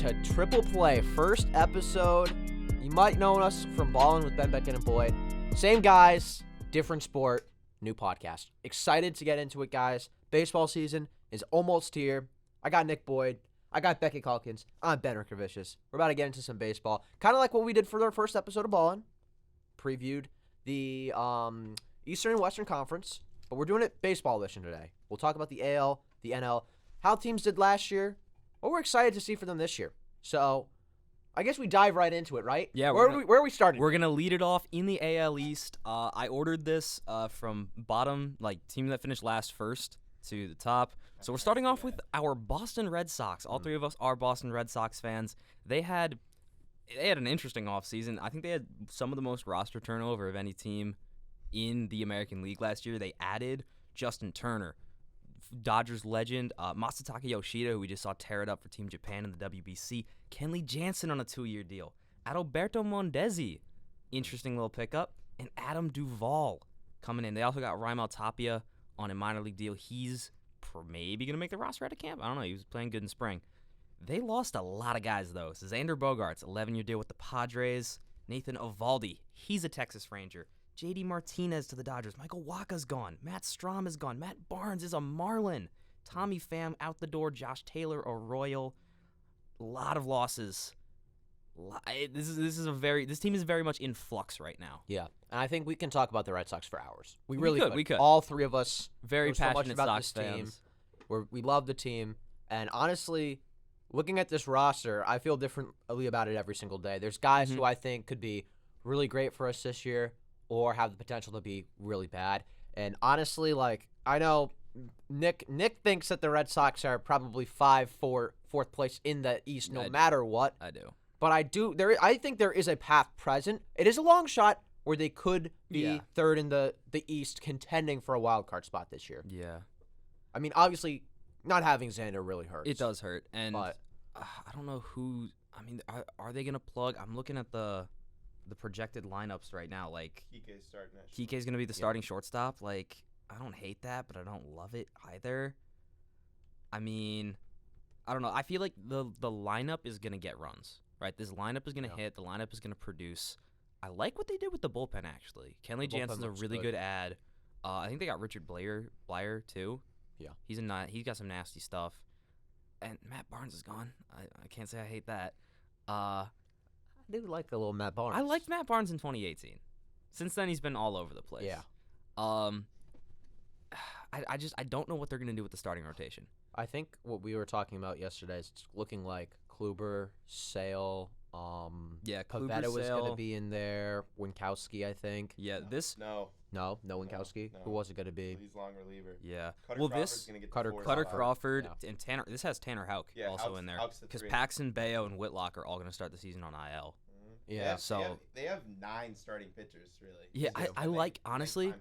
to Triple Play, first episode. You might know us from Ballin' with Beckett and Boyd. Same guys, different sport, new podcast. Excited to get into it, guys. Baseball season is almost here. I got Nick Boyd. I got Becky Calkins. I'm Ben Rickovicius. We're about to get into some baseball. Kind of like what we did for our first episode of Ballin'. Previewed the Eastern and Western Conference. But we're doing it baseball edition today. We'll talk about the AL, the NL, how teams did last year, what we're excited to see for them this year. So, I guess we dive right into it, right? Yeah. Where are we starting? We're going to lead it off in the AL East. I ordered this from bottom, team that finished last first to the top. So we're starting off with our Boston Red Sox. All three of us are Boston Red Sox fans. They had an interesting offseason. I think they had some of the most roster turnover of any team in the American League last year. They added Justin Turner, Dodgers legend, Masataka Yoshida, who we just saw tear it up for Team Japan in the WBC, Kenley Jansen on a 2-year deal, Adalberto Mondesi, interesting little pickup, and Adam Duvall coming in. They also got Raimel Tapia on a minor league deal. He's maybe going to make the roster out of camp. I don't know. He was playing good in spring. They lost a lot of guys, though. Xander Bogaerts, 11-year deal with the Padres. Nathan Eovaldi, he's a Texas Ranger. J.D. Martinez to the Dodgers. Michael Wacha's gone. Matt Strahm is gone. Matt Barnes is a Marlin. Tommy Pham out the door. Josh Taylor, a Royal. A lot of losses. This team is very much in flux right now. Yeah, and I think we can talk about the Red Sox for hours. We could. All three of us very know so passionate much about Sox this fans. team. We love the team, and honestly, looking at this roster, I feel differently about it every single day. There's guys who I think could be really great for us this year, or have the potential to be really bad. And honestly, I know Nick thinks that the Red Sox are probably fourth place in the East, no matter what. I do. But I think there is a path present. It is a long shot where they could be third in the East, contending for a wild card spot this year. Yeah. I mean, obviously, not having Xander really hurts. It does hurt. And but I don't know who. I mean, are they going to plug? I'm looking at the projected lineups right now. Kike's starting at Kike's going to be the starting shortstop. I don't hate that, but I don't love it either. I mean, I don't know. I feel like the lineup is going to get runs, right? This lineup is going to hit. The lineup is going to produce. I like what they did with the bullpen, actually. Kenley Jansen's a really good add. I think they got Richard Blyer too. Yeah. He's got some nasty stuff. And Matt Barnes is gone. I can't say I hate that. I do like a little Matt Barnes. I liked Matt Barnes in 2018. Since then, he's been all over the place. Yeah. I don't know what they're going to do with the starting rotation. I think what we were talking about yesterday is looking like Kluber, Sale. Pavetta was going to be in there. Winkowski, I think. Yeah, No Winkowski. No. Who was it going to be? He's long reliever. Yeah. Crawford's gonna get Cutter Crawford Yeah. and Tanner. This has Tanner Houck also in there because Paxton, Bayo, and Whitlock are all going to start the season on IL. Yeah. They have 9 starting pitchers, really. Yeah, I like honestly,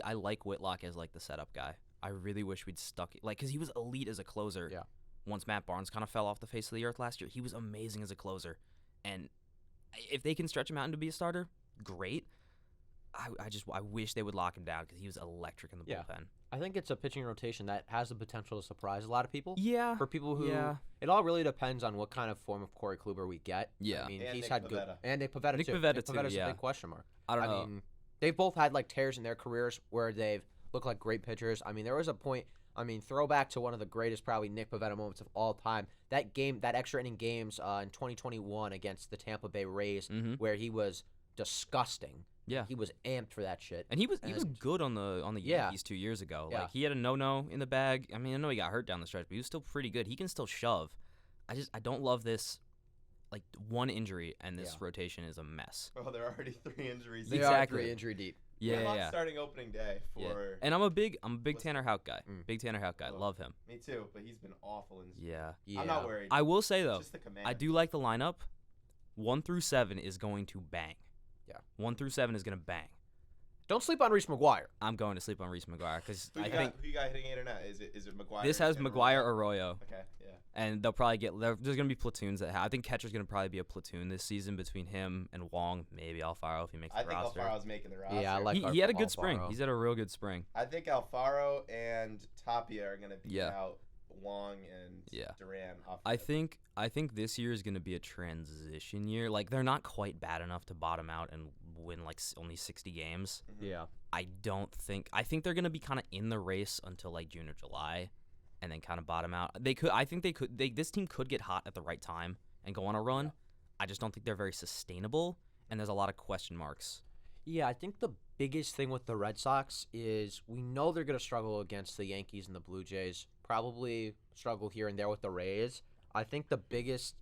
I like Whitlock as the setup guy. I really wish we'd stuck because he was elite as a closer. Yeah. Once Matt Barnes kind of fell off the face of the earth last year, he was amazing as a closer. And if they can stretch him out into be a starter, great. I wish they would lock him down because he was electric in the bullpen. I think it's a pitching rotation that has the potential to surprise a lot of people. Yeah. For people who, it all really depends on what kind of form of Corey Kluber we get. Yeah. I mean, and he's Nick had Pivetta. good, and Nick Pivetta too. Nick Pavetta's too, a big question mark. I don't know. mean, they've both had tears in their careers where they've looked like great pitchers. I mean, there was a point. I mean, throwback to one of the greatest, probably Nick Pivetta moments of all time. That extra inning games in 2021 against the Tampa Bay Rays, where he was disgusting. Yeah, he was amped for that shit. And he was good on the Yankees 2 years ago. Yeah. He had a no in the bag. I mean, I know he got hurt down the stretch, but he was still pretty good. He can still shove. I don't love this. One injury and this rotation is a mess. Oh, there are already 3 injuries. They are 3 injury deep. Yeah. Starting opening day for. Yeah. And I'm a big Tanner Houck guy. Big Tanner Houck guy. Oh, Love him. Me too, but he's been awful in. Yeah. I'm not worried. I will say though, Just the command. I do like the lineup. 1 through 7 is going to bang. Yeah. 1 through 7 is going to bang. Don't sleep on Reese McGuire. I'm going to sleep on Reese McGuire because Who you got hitting it or not? Is it McGuire? This has McGuire Arroyo. Okay, yeah. And they'll probably there's going to be platoons that I think catcher's going to probably be a platoon this season between him and Wong, maybe Alfaro if he makes the roster. I think Alfaro's making the roster. Yeah, I like he had a good Alfaro. spring. He's had a real good spring. I think Alfaro and Tapia are going to be out Wong and Yeah. Duran off. I think this year is going to be a transition year. Like, they're not quite bad enough to bottom out and win like only 60 games. Yeah. I think they're going to be kind of in the race until like June or July, and then kind of bottom out. This team could get hot at the right time and go on a run. Yeah. I just don't think they're very sustainable, and there's a lot of question marks. Yeah, I think the biggest thing with the Red Sox is we know they're going to struggle against the Yankees and the Blue Jays. Probably struggle here and there with the Rays. I think the biggest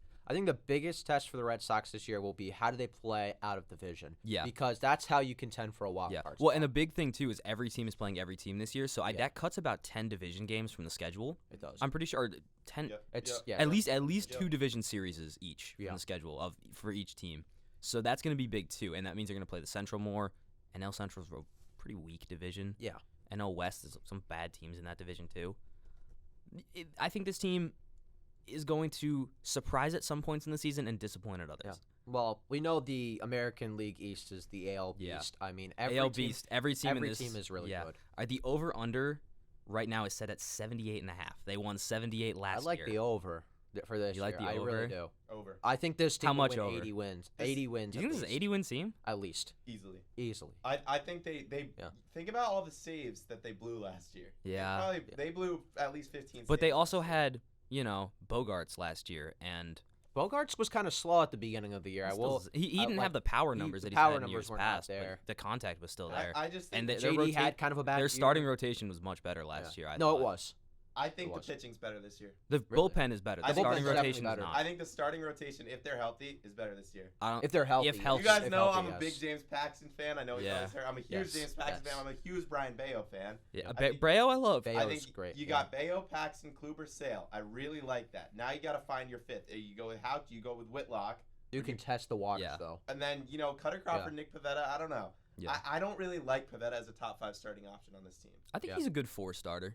test for the Red Sox this year will be how do they play out of division. Yeah. Because that's how you contend for a wild card Well, spot. and the big thing too is every team is playing every team this year, so Yeah. that cuts about 10 division games from the schedule. It does. I'm pretty sure or 10. Yep. It's Yep. yeah. At least Yep. 2 division series each Yeah. from the schedule for each team. So that's going to be big too, and that means they're going to play the Central more. NL Central's a pretty weak division. Yeah. NL West is some bad teams in that division too. I think this team is going to surprise at some points in the season and disappoint at others. Yeah. Well, we know the American League East is the AL Yeah. Beast. I mean, every AL team, Beast, every team in this is really yeah. good. The over-under right now is set at 78.5. They won 78 last year. I like the over for this You like year. the I over? really do. Over I think this team How will much win over? 80 wins. This- 80 wins. Do you think this is an 80-win team? At least. easily. Easily. I think they Yeah. think about all the saves that they blew last year. Yeah. They blew at least 15. But they saves also last year. had, Bogarts last year, and Bogarts was kind of slow at the beginning of the year. he I didn't like- have the power he- numbers the that he's power had in numbers years were not past, there. but the contact was still there. I just think And the their JD had kind of a bad Their year. starting rotation was much better last year, I No, thought. it was. I think It the was. pitching's better this year. The Really? bullpen is better. I The think starting the bullpen's rotation is better. not. I think the starting rotation, if they're healthy, is better this year. I don't, If they're healthy. If healthy. You guys if know healthy, I'm a yes. big James Paxton fan. I know he's Yeah. always hurt. I'm a huge Yes, James Paxton yes. fan. I'm a huge Brian Bayo fan. yeah, I think- Brayo I love. Bayo I is think great. you yeah. got Bayo, Paxton, Kluber, Sale. I really like that. Now you got to find your fifth. You go with Houck, you go with Whitlock, You can test the waters, Yeah. though. and then Cutter Crawford, Nick Pivetta. I don't know. Yeah. I don't really like Pivetta as a top 5 starting option on this team. I think Yeah. he's a good 4 starter.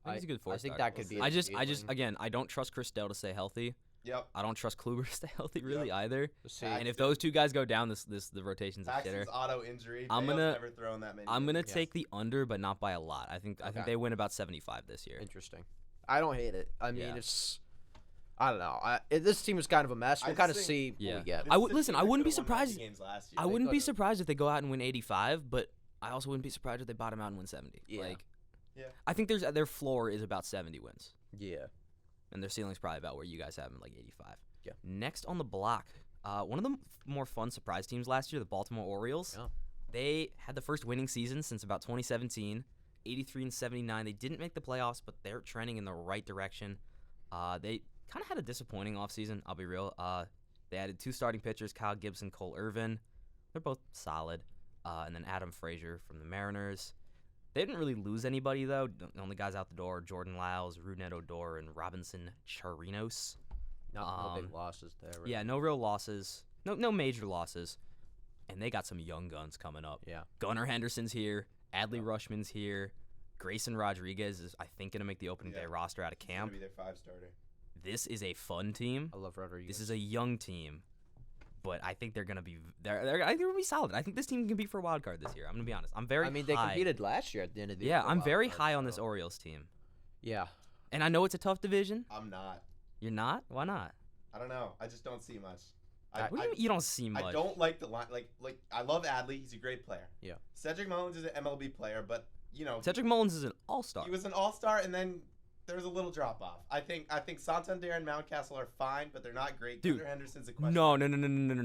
I think he's a good 4 I think starter. that could We'll be. see. a I just ceiling. again, I don't trust Chris Dell to stay healthy. Yep. I don't trust Kluber to stay healthy really Yep. either. We'll see. Pax- And if those two guys go down, the rotation's a shitter. Paxton's auto injury. I'm Bayo's gonna- never thrown that many. I'm gonna innings. take the under, but not by a lot. I think Okay. they win about 75 this year. Interesting. I don't hate it. I mean, Yeah. it's. I don't know. This team is kind of a mess. I We'll just kind of think- see Yeah. what we get. This I is would a listen. team I that wouldn't be could've won 90 surprised. games last year. I They wouldn't be could've. surprised if they go out and win 85, but I also wouldn't be surprised if they bottom out and win 70. Yeah. Like, Yeah. I think their floor is about 70 wins, Yeah. and their ceiling's probably about where you guys have them, like 85. Yeah. Next on the block, one of the more fun surprise teams last year, the Baltimore Orioles. Yeah. They had the first winning season since about 2017, 83 and 79. They didn't make the playoffs, but they're trending in the right direction. They kind of had a disappointing offseason, I'll be real. They added 2 starting pitchers, Kyle Gibson, Cole Irvin. They're both solid. And then Adam Frazier from the Mariners. They didn't really lose anybody, though. The only guys out the door, Jordan Lyles, Rougned Odor, and Robinson Chirinos. No big losses there. Really. Yeah, no real losses. No major losses. And they got some young guns coming up. Yeah. Gunnar Henderson's here. Adley Rushman's here. Grayson Rodriguez is, I think, going to make the opening day roster out of He's gonna camp. be their 5 starter. This is a fun team. I love Rodriguez. This is a young team. But I think they're going to be I think they're going to be solid. I think this team can compete for a wild card this year. I'm going to be honest. I'm very I mean, they high. competed last year at the end of the year. Yeah, for I'm wild very card, high on this so- Orioles team. Yeah. And I know it's a tough division. I'm not. You're not? Why not? I don't know. I just don't see much. What do you mean you don't see much? I don't like the line. Like I love Adley. He's a great player. Yeah. Cedric Mullins is an MLB player, but Cedric Mullins is an all-star. he was an all-star, and then there was a little drop-off. I think Santander and Mountcastle are fine, but they're not great. Dude, Gunnar Henderson's a question. No.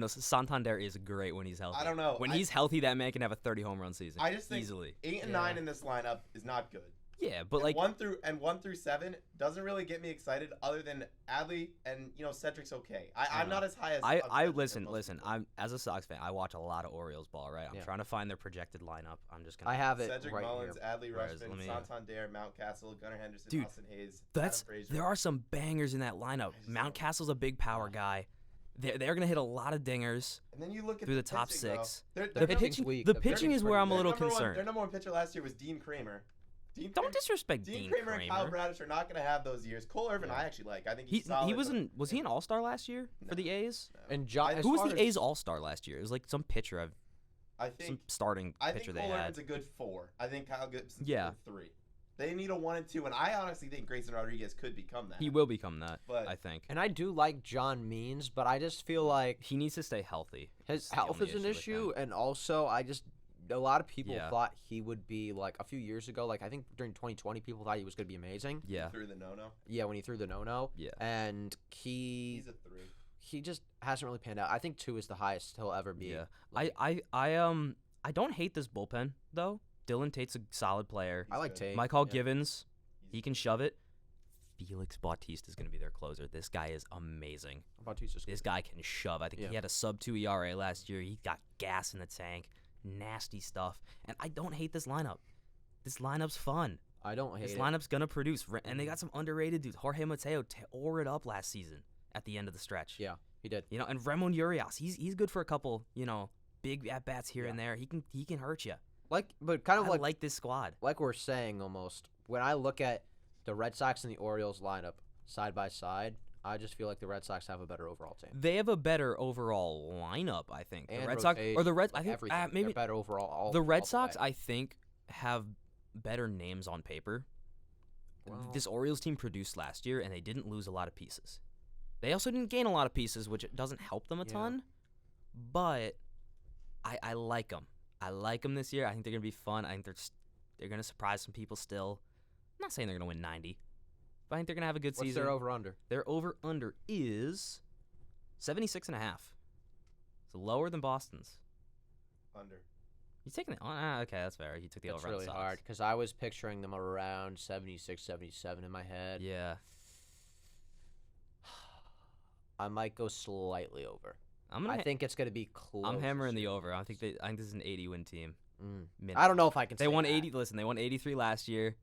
Santander is great when he's healthy. I don't know. When he's healthy, that man can have a 30 home run season. I just think easily. 8 and Yeah. 9 in this lineup is not good. Yeah, but And like 1 through 7 doesn't really get me excited. Other than Adley and Cedric's okay. I'm not as high as I Cedric listen. as most people. I'm as a Sox fan. I watch a lot of Orioles ball. Right. I'm Yeah. trying to find their projected lineup. I'm just gonna. I have it Cedric right Mullins, here. Adley Whereas, Rushman, let me- Santander, Mountcastle, Gunnar Henderson, Dude, Austin Hayes, Adam Frazier. There are some bangers in that lineup. I just Mountcastle's a big power guy. They're gonna hit a lot of dingers And then you look at through the top pitching, though. 6. They're The number- pitching, weak. the The pitching pitching's is where pretty I'm a weak. little their number one- concerned. Their number 1 pitcher last year was Dean Kramer. Don't disrespect Dean Dean Kramer and Kyle Kramer. Bradish are not going to have those years. Cole Irvin, Yeah. I actually like. I think He he's solid. was but- an was he an all-star last year for the A's? No. And John, I- as Who was far the as- A's all-star last year? It was like some pitcher, I some think starting I pitcher think they Cole had. Irvin's a good 4. I think Kyle Gibson's Yeah. a good 3. They need a 1 and 2, and I honestly think Grayson Rodriguez could become that. He will become that, But- I think. And I do like John Means, but I just feel like He needs to stay healthy. his That's the health only is an with issue, him. and also a lot of people Yeah. thought he would be like a few years ago. Like I think during 2020, people thought he was going to be amazing. Yeah. Through the no-no. Yeah, when he threw the no-no. Yeah. And He's a 3. he just hasn't really panned out. I think 2 is the highest he'll ever be. Yeah. Like, I don't hate this bullpen though. Dylan Tate's a solid player. I like good. Tate. Michael yeah. Givens, he can good. shove it. Felix Bautista is going to be their closer. This guy is amazing. Bautista's This guy can shove. I think Yeah. he had a sub-2 ERA last year. He got gas in the tank. Nasty stuff. And I don't hate this lineup. This lineup's fun. I don't hate This it. lineup's going to produce. And they got some underrated dudes. Jorge Mateo tore it up last season at the end of the stretch. Yeah, he did. You know, and Ramon Urias, he's good for a couple, big at-bats here Yeah. and there. He can hurt you. But kind of I like like this squad. like we're saying almost, when I look at the Red Sox and the Orioles lineup side by side, I just feel like the Red Sox have a better overall team. They have a better overall lineup, I think. The And Red Sox rotation, or the Reds, I like think everything. They're maybe better overall. the Red all Sox, way. I think, have better names on paper. Well- This Orioles team produced last year, and they didn't lose a lot of pieces. They also didn't gain a lot of pieces, which doesn't help them a Yeah. ton. But I like them. I like them this year. I think they're gonna be fun. I think they're gonna surprise some people still. I'm not saying they're gonna win 90, but I think they're gonna have a good What's season. their over/under? Their over/under is 76.5. So lower than Boston's. Under. You taking it? Okay, that's fair. You took the That's over on the really Sox. hard because I was picturing them around 76, 77 in my head. Yeah, I might go slightly over. I'm I think it's going to be close. I'm hammering this the year. over. I think this is an 80-win team. Minimum. I don't know if I can They say won that. 80. Listen, they won 83 last year.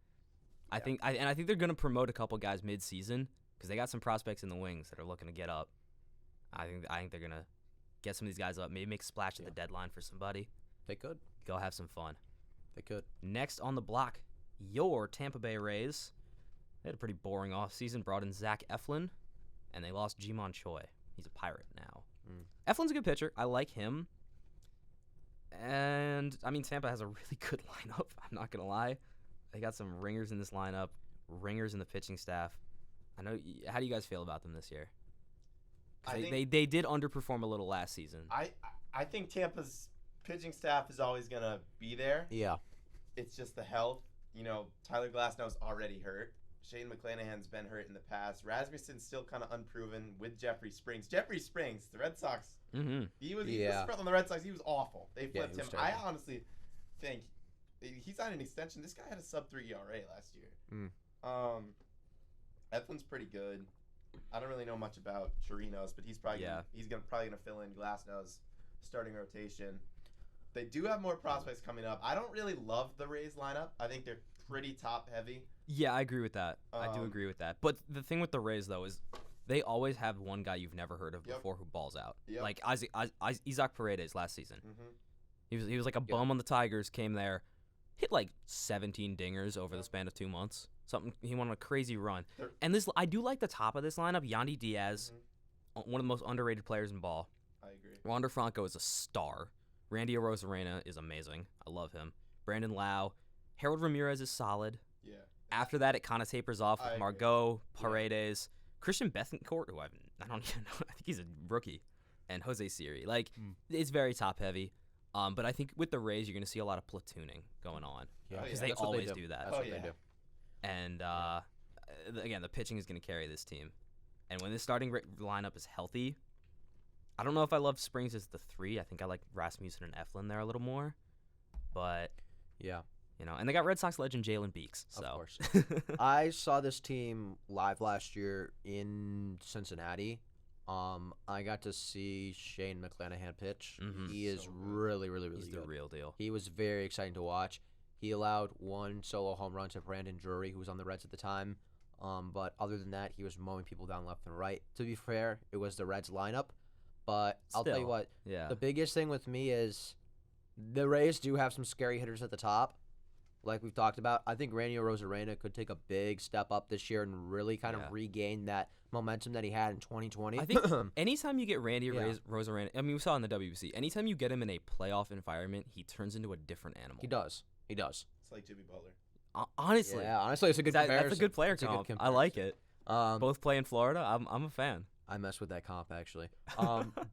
I Yeah. think I think they're gonna promote a couple guys mid-season because they got some prospects in the wings that are looking to get up. I think they're gonna get some of these guys up. Maybe make a splash at the deadline for somebody. They could. Go have some fun. They could. Next on the block, your Tampa Bay Rays. They had a pretty boring offseason. Brought in Zach Eflin, and they lost Ji-Man Choi. He's a Pirate now. Eflin's a good pitcher. I like him. And, I mean, Tampa has a really good lineup. I'm not going to lie. They got some ringers in this lineup, ringers in the pitching staff. I know. How do you guys feel about them this year? 'Cause they did underperform a little last season. I think Tampa's pitching staff is always going to be there. Yeah. It's just the health. Tyler Glasnow's already hurt. Shane McClanahan's been hurt in the past. Rasmussen's still kind of unproven with Jeffrey Springs. Jeffrey Springs, the Red Sox, Mm-hmm. he was Yeah. on the Red Sox. He was awful. They Yeah, flipped he was him. I terrible. honestly think he signed an extension. This guy had a sub-3 ERA last year. Mm. Eflin's pretty good. I don't really know much about Chirinos, but he's probably probably gonna fill in Glasnow's starting rotation. They do have more prospects coming up. I don't really love the Rays lineup. I think they're pretty top heavy. Yeah, I agree with that. I do Um, agree with that. But the thing with the Rays, though, is they always have one guy you've never heard of Yep. before who balls out. Yep. Like Isaac Paredes last season. Mm-hmm. He was like a bum on the Tigers, came there, hit like 17 dingers over the span of 2 months. He went on a crazy run. They're- And I do like the top of this lineup. Yandy Diaz, one of the most underrated players in ball. I agree. Wander Franco is a star. Randy Arozarena is amazing. I love him. Brandon Lau. Harold Ramirez is solid. Yeah. After that, it kind of tapers off I with agree. Margot, Paredes, Christian Bethencourt, who I don't even know. I think he's a rookie, and Jose Siri. Like, it's very top heavy. But I think with the Rays, you're going to see a lot of platooning going on. Yeah. Oh, Because yeah. they That's what always do. do that. That's Oh, what yeah. they do. And again, the pitching is going to carry this team. And when this starting lineup is healthy, I don't know if I love Springs as the 3. I think I like Rasmussen and Eflin there a little more. But, Yeah. and they got Red Sox legend Jalen Beeks. So. Of course. I saw this team live last year in Cincinnati. I got to see Shane McClanahan pitch. Mhm. He is So good. really, really, really He's good. the real deal. He was very exciting to watch. He allowed one solo home run to Brandon Drury, who was on the Reds at the time. But other than that, he was mowing people down left and right. To be fair, it was the Reds lineup. But I'll tell you Still. what, Yeah. the biggest thing with me is the Rays do have some scary hitters at the top, like we've talked about. I think Randy Arozarena could take a big step up this year and really kind Yeah. of regain that momentum that he had in 2020. I think anytime you get Randy Yeah. Rosarena, I mean, we saw in the WBC, anytime you get him in a playoff environment, he turns into a different animal. he does. He does. It's like Jimmy Butler. Honestly, Yeah, honestly, it's a good comparison. that's a good player It's a good comp. I like it. comparison. Both play in Florida. I'm a fan. I mess with that comp actually.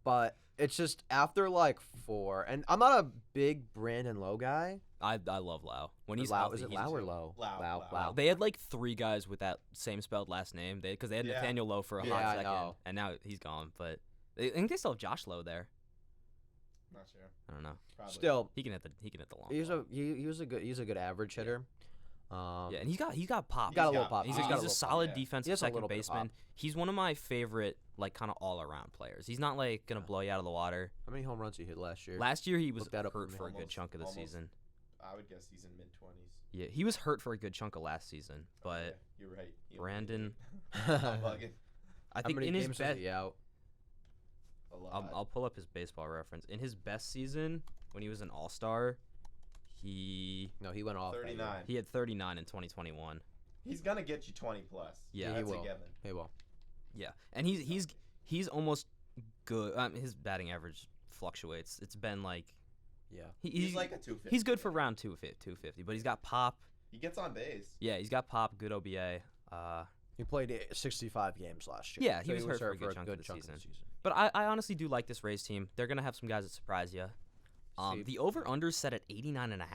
But it's just after like 4, and I'm not a big Brandon Lowe guy. I love Lau. When he's Lau, healthy, is it he's Lau or just- Lowe? Lau. They had like 3 guys with that same spelled last name. Because they had Yeah. Nathaniel Lowe for a Yeah, hot I second, know. and now he's gone. But I think they still have Josh Lowe there. Not sure. I don't know. Probably. Still, He can hit the long. he's ball. a good average hitter. Yeah, and he's got pop. got a little pop. He's, He's a, got a he's a little solid pop, yeah. He defensive has a second little bit of baseman. pop. He's one of my favorite, like, kind of all-around players. He's not like gonna blow you out of the water. How many home runs he hit last year? Last year he was Look that up for hurt me. for a good Almost- chunk of the almost. season. I would guess he's in mid-20s. Yeah, he was hurt for a good chunk of last season. But Yeah, you're right. Brandon, I'm bugging. I How think many in his games was best, he out? A lot. I'll pull up his baseball reference. In his best season, when he was an All-Star, he No, he went off. that year. 39. had 39 in 2021. He's gonna get you 20 plus. Yeah, he that's will. a given. He will. Yeah, and he's almost good. His batting average fluctuates. It's been like Yeah. He's like a 250. he's good for around 250, but he's got pop. He gets on base. Yeah, he's got pop, good OBA. He played 65 games last year. Yeah, he was hurt for a good chunk of the season. But I honestly do like this Rays team. They're gonna have some guys that surprise you. See- The over/under set at 89.5.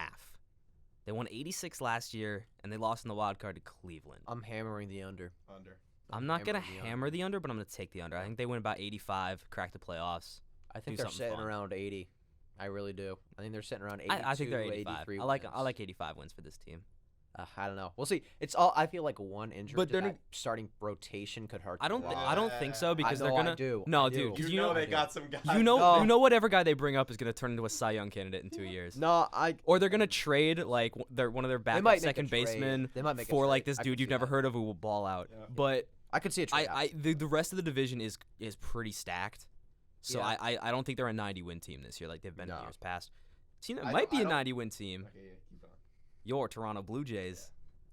They won 86 last year, and they lost in the wild card to Cleveland. I'm hammering the under. Under. I'm not gonna hammering the hammer the under, but I'm gonna take the under. I think they win about 85, crack the playoffs. I think do they're something sitting fun. around 80. I really do. I think they're sitting around 82, I think they're 85. 83 I like wins. 85 wins for this team. I don't know. We'll see. It's all. I feel like one injury But to they're that not- starting rotation could hurt. I don't think so because I they're know, gonna. I do. No, I do. dude, 'cause You know I they do. got some guys. you know No. whatever guy they bring up is gonna turn into a Cy Young candidate in 2 years. No, Or they're gonna trade like one of their They backup might make a second trade. baseman They might make a for like trade. this I dude could you've see never that. heard of who will ball out. Yeah. But I could see a trade. the rest of the division is pretty stacked. So Yeah. I don't think they're a 90-win team this year like they've been in No. years past. Team that I might don't- be a I don't- 90-win team. Okay, yeah, keep going. Your Toronto Blue Jays.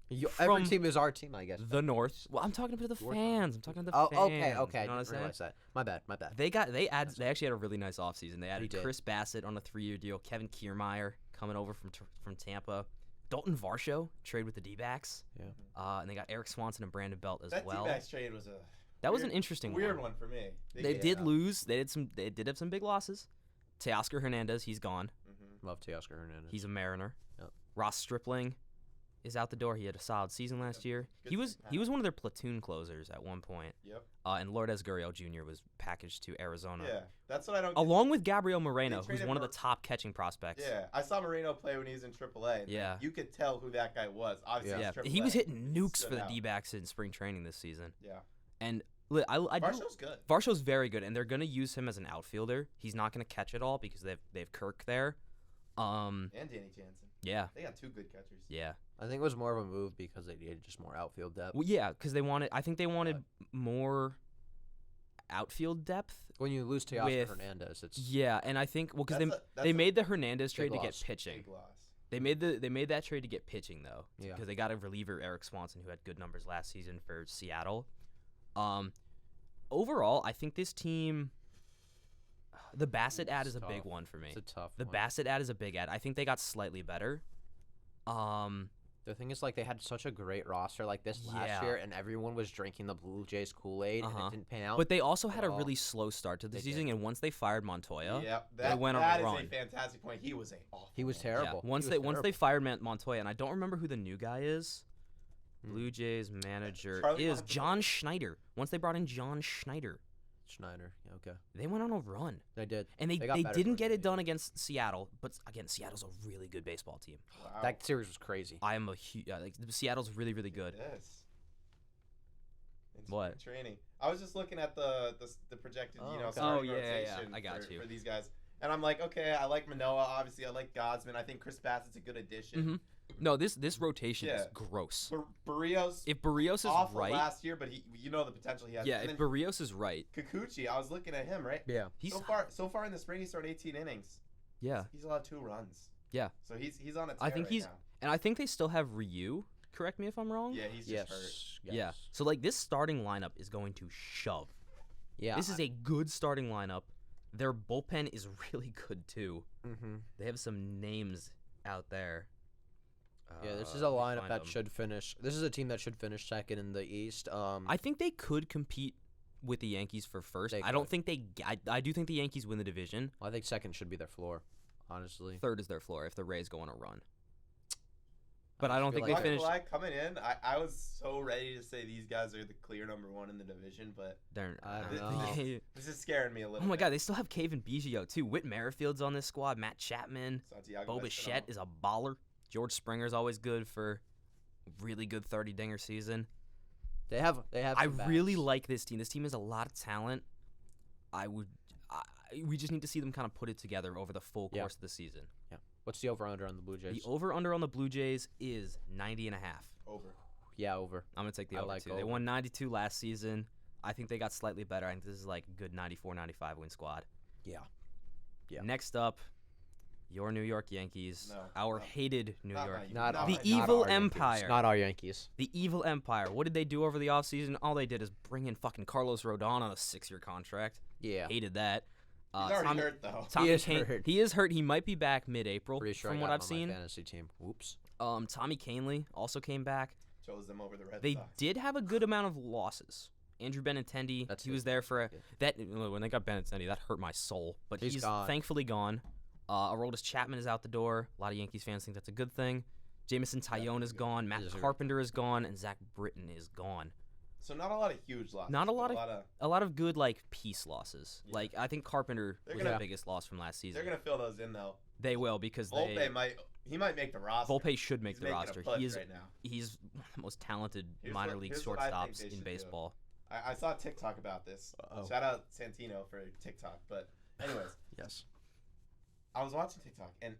Every from team is our team, I guess. The North. Well, I'm talking to the Your fans. I'm talking to the Oh, fans. okay. You know I what I'm didn't saying? realize that. My bad. They actually had a really nice offseason. They added did. Chris Bassett on a 3-year deal, Kevin Kiermaier coming over from Tampa, Dalton Varsho trade with the D-backs. Yeah. And they got Eric Swanson and Brandon Belt as That well. D-backs trade was a That was an weird- interesting weird one. one for me. They did lose. They did have some big losses. Teoscar Hernandez, he's gone. Mm-hmm. Love Teoscar Hernandez. He's a Mariner. Yep. Ross Stripling is out the door. He had a solid season last year. Good He was season. one of their platoon closers at one point. Yep. And Lourdes Gurriel Jr. was packaged to Arizona. Yeah, that's what I don't. Along with Gabriel Moreno, They who's traded one of the Mor- top catching prospects. Yeah, I saw Moreno play when he was in AAA. And Yeah. you could tell who that guy was. Obviously, Yeah, it's he was AAA. hitting nukes Stood for the out. D-backs in spring training this season. Yeah, And I do, Varsho's good. Varsho's very good, and they're gonna use him as an outfielder. He's not gonna catch it all because they've Kirk there. And Danny Jansen. Yeah, They got 2 good catchers. yeah. I think it was more of a move because they needed just more outfield depth. Well, yeah, because I think they wanted more outfield depth. When you lose Teoscar with- Hernandez, it's Yeah, and I think because That's they a made the Hernandez trade big to loss. get pitching. Big loss. They made that trade to get pitching though, Yeah. because they got a reliever Eric Swanson who had good numbers last season for Seattle. Overall, I think this team, the Bassett ad is a big tough. one for me. it's a tough The one. Bassett ad is a big ad. I think they got slightly better. The thing is, like, they had such a great roster like this last Yeah. year, and everyone was drinking the Blue Jays Kool-Aid, and Uh-huh. it didn't pan out. But they also had a at all. really slow start to the They season, did. and once they fired Montoya, Yeah, they that, went on that a is run. a fantastic point. He was awful. he was man. terrible. Yeah. Once He was they terrible. fired Montoya, and I don't remember who the new guy is. Hmm. Blue Jays manager Charlie is Montoya. John Schneider. Once they brought in John Schneider, Schneider. Yeah, okay, they went on a run. they did. And they got better didn't towards get the it done end. against Seattle, but again, Seattle's a really good baseball team. Wow. That series was crazy. I am a huge like Seattle's really really good. Yes. In What? spring training. I was just looking at the projected, Oh, you know, okay. starting Oh, yeah, yeah, rotation I got for, you. for these guys. And I'm like, okay, I like Manoah. Obviously, I like Godsman. I think Chris Bassett's a good addition. Mhm. No, this rotation is Yeah. gross. Barrios If Barrios is awful right, last year, but you know the potential he has. yeah, And if then Barrios is right, Kikuchi, I was looking at him, right? Yeah. he's So far in the spring, he started 18 innings. yeah, He's allowed 2 runs. Yeah. So he's on a tear I think right he's- now. and I think they still have Ryu. Correct me if I'm wrong. Yeah, he's Yes. just hurt. Yes. Yeah. So like this starting lineup is going to shove. Yeah. This is a good starting lineup. Their bullpen is really good too. Mm-hmm. They have some names out there. Yeah, this is a lineup that should finish. This is a team that should finish second in the East. I think they could compete with the Yankees for first. I don't think they. I do think the Yankees win the division. Well, I think second should be their floor, honestly. Third is their floor if the Rays go on a run. But I don't think they finished. Coming in, I was so ready to say these guys are the clear number one in the division, but I don't know. This is scaring me a little. Oh my bit. God, they still have Kevin Biggio too. Whit Merrifield's on this squad. Matt Chapman. Bo Bichette is a baller. George Springer's always good for really good 30-dinger season. They have. I really like this team. This team has a lot of talent. We just need to see them kind of put it together over the full course of the season. Yeah. What's the over/under on the Blue Jays? The over/under on the Blue Jays is 90.5. Over. Yeah, over. I'm going to take the over, like too. over. They won 92 last season. I think they got slightly better. I think this is like a good 94-95 win squad. Yeah. Next up, your New York Yankees. Our hated New York. The Evil Empire. Not our Yankees. The Evil Empire. What did they do over the offseason? All they did is bring in fucking Carlos Rodon on a 6-year contract. Yeah. Hated that. He's already hurt, though. He is hurt. He is hurt. He might be back mid-April, Pretty sure from I what got I've him on seen. my fantasy team. Whoops. Tommy Kahnle also came back. Chose them over the Red Sox. They did have a good amount of losses. Andrew Benintendi, he was there for that. When they got Benintendi, that hurt my soul. But he's gone. Thankfully gone. Aroldis Chapman is out the door. A lot of Yankees fans think that's a good thing. Jamison Tyone is gone. Matt Carpenter is gone, and Zach Britton is gone. So not a lot of huge losses. Not a lot of good piece losses. Yeah. I think Carpenter was the biggest loss from last season. They're gonna fill those in though. They will because Volpe might make the roster. Volpe should make the roster. He is right now. He's one of the most talented minor league shortstops in baseball. I saw TikTok about this. Shout out Santino for TikTok. But anyways, yes. I was watching TikTok and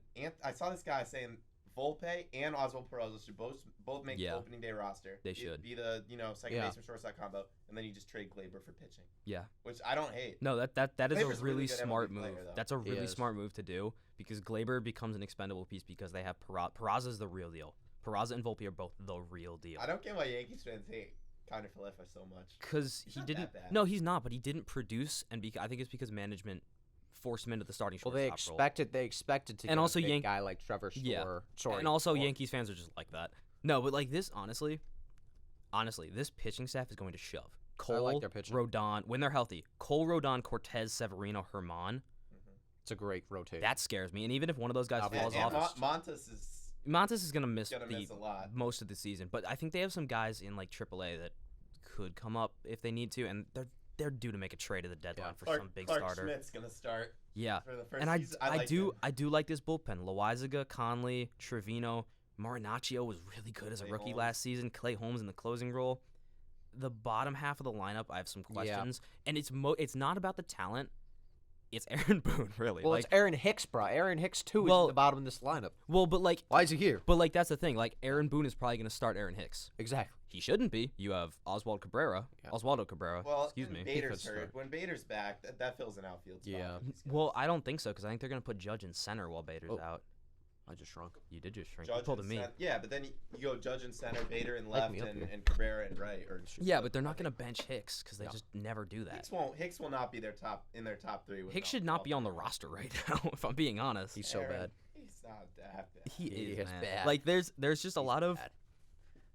I saw this guy saying Volpe and Oswald Peraza should both make the opening day roster. They should be the second baseman shortstop combo, and then you just trade Glaber for pitching. Yeah, which I don't hate. No, that is Glaber's a really good smart MLB move. player, That's a really smart move to do because Glaber becomes an expendable piece because they have Peraza's the real deal. Peraza and Volpe are both the real deal. I don't get why Yankees fans hate Connor Falefa so much. Because he didn't. No, he's not. But he didn't produce, and I think it's because management forced him into the starting shortstop role. They expected to. And also, a big guy like Trevor Storer. Yeah. And also, Yankees fans are just like that. No, but this, honestly, this pitching staff is going to shove. Cole, like their pitching. Rodon, when they're healthy. Cole, Rodon, Cortez, Severino, Herman. It's a great rotation. That scares me. And even if one of those guys falls off, Montes is gonna miss a lot. Most of the season. But I think they have some guys in AAA that could come up if they need to, and they're due to make a trade at the deadline for some big Clark starter. Schmidt's gonna start. Yeah, for the first and season. I do like this bullpen. Loaizaga, Conley, Trevino, Marinaccio was really good as a rookie last season. Clay Holmes in the closing role. The bottom half of the lineup, I have some questions, and it's not about the talent. It's Aaron Boone, really. Well, it's Aaron Hicks, bro. Aaron Hicks too is at the bottom of this lineup. Well, but why is he here? But that's the thing. Aaron Boone is probably gonna start Aaron Hicks. Exactly. He shouldn't be. You have Oswaldo Cabrera. Well, excuse me. Bader's hurt. When Bader's back, that fills an outfield spot. Yeah. Well, I don't think so because I think they're gonna put Judge in center while Bader's out. I just shrunk. You did just shrink. Judge you pulled a me. Yeah, but then you go Judge in center, Bader in left, and Cabrera in right. Yeah, but they're not gonna bench Hicks because they just never do that. Hicks will not be in their top three. Hicks should not be on the roster right now. If I'm being honest, he's so bad. He's not that bad. He is bad. There's just a lot of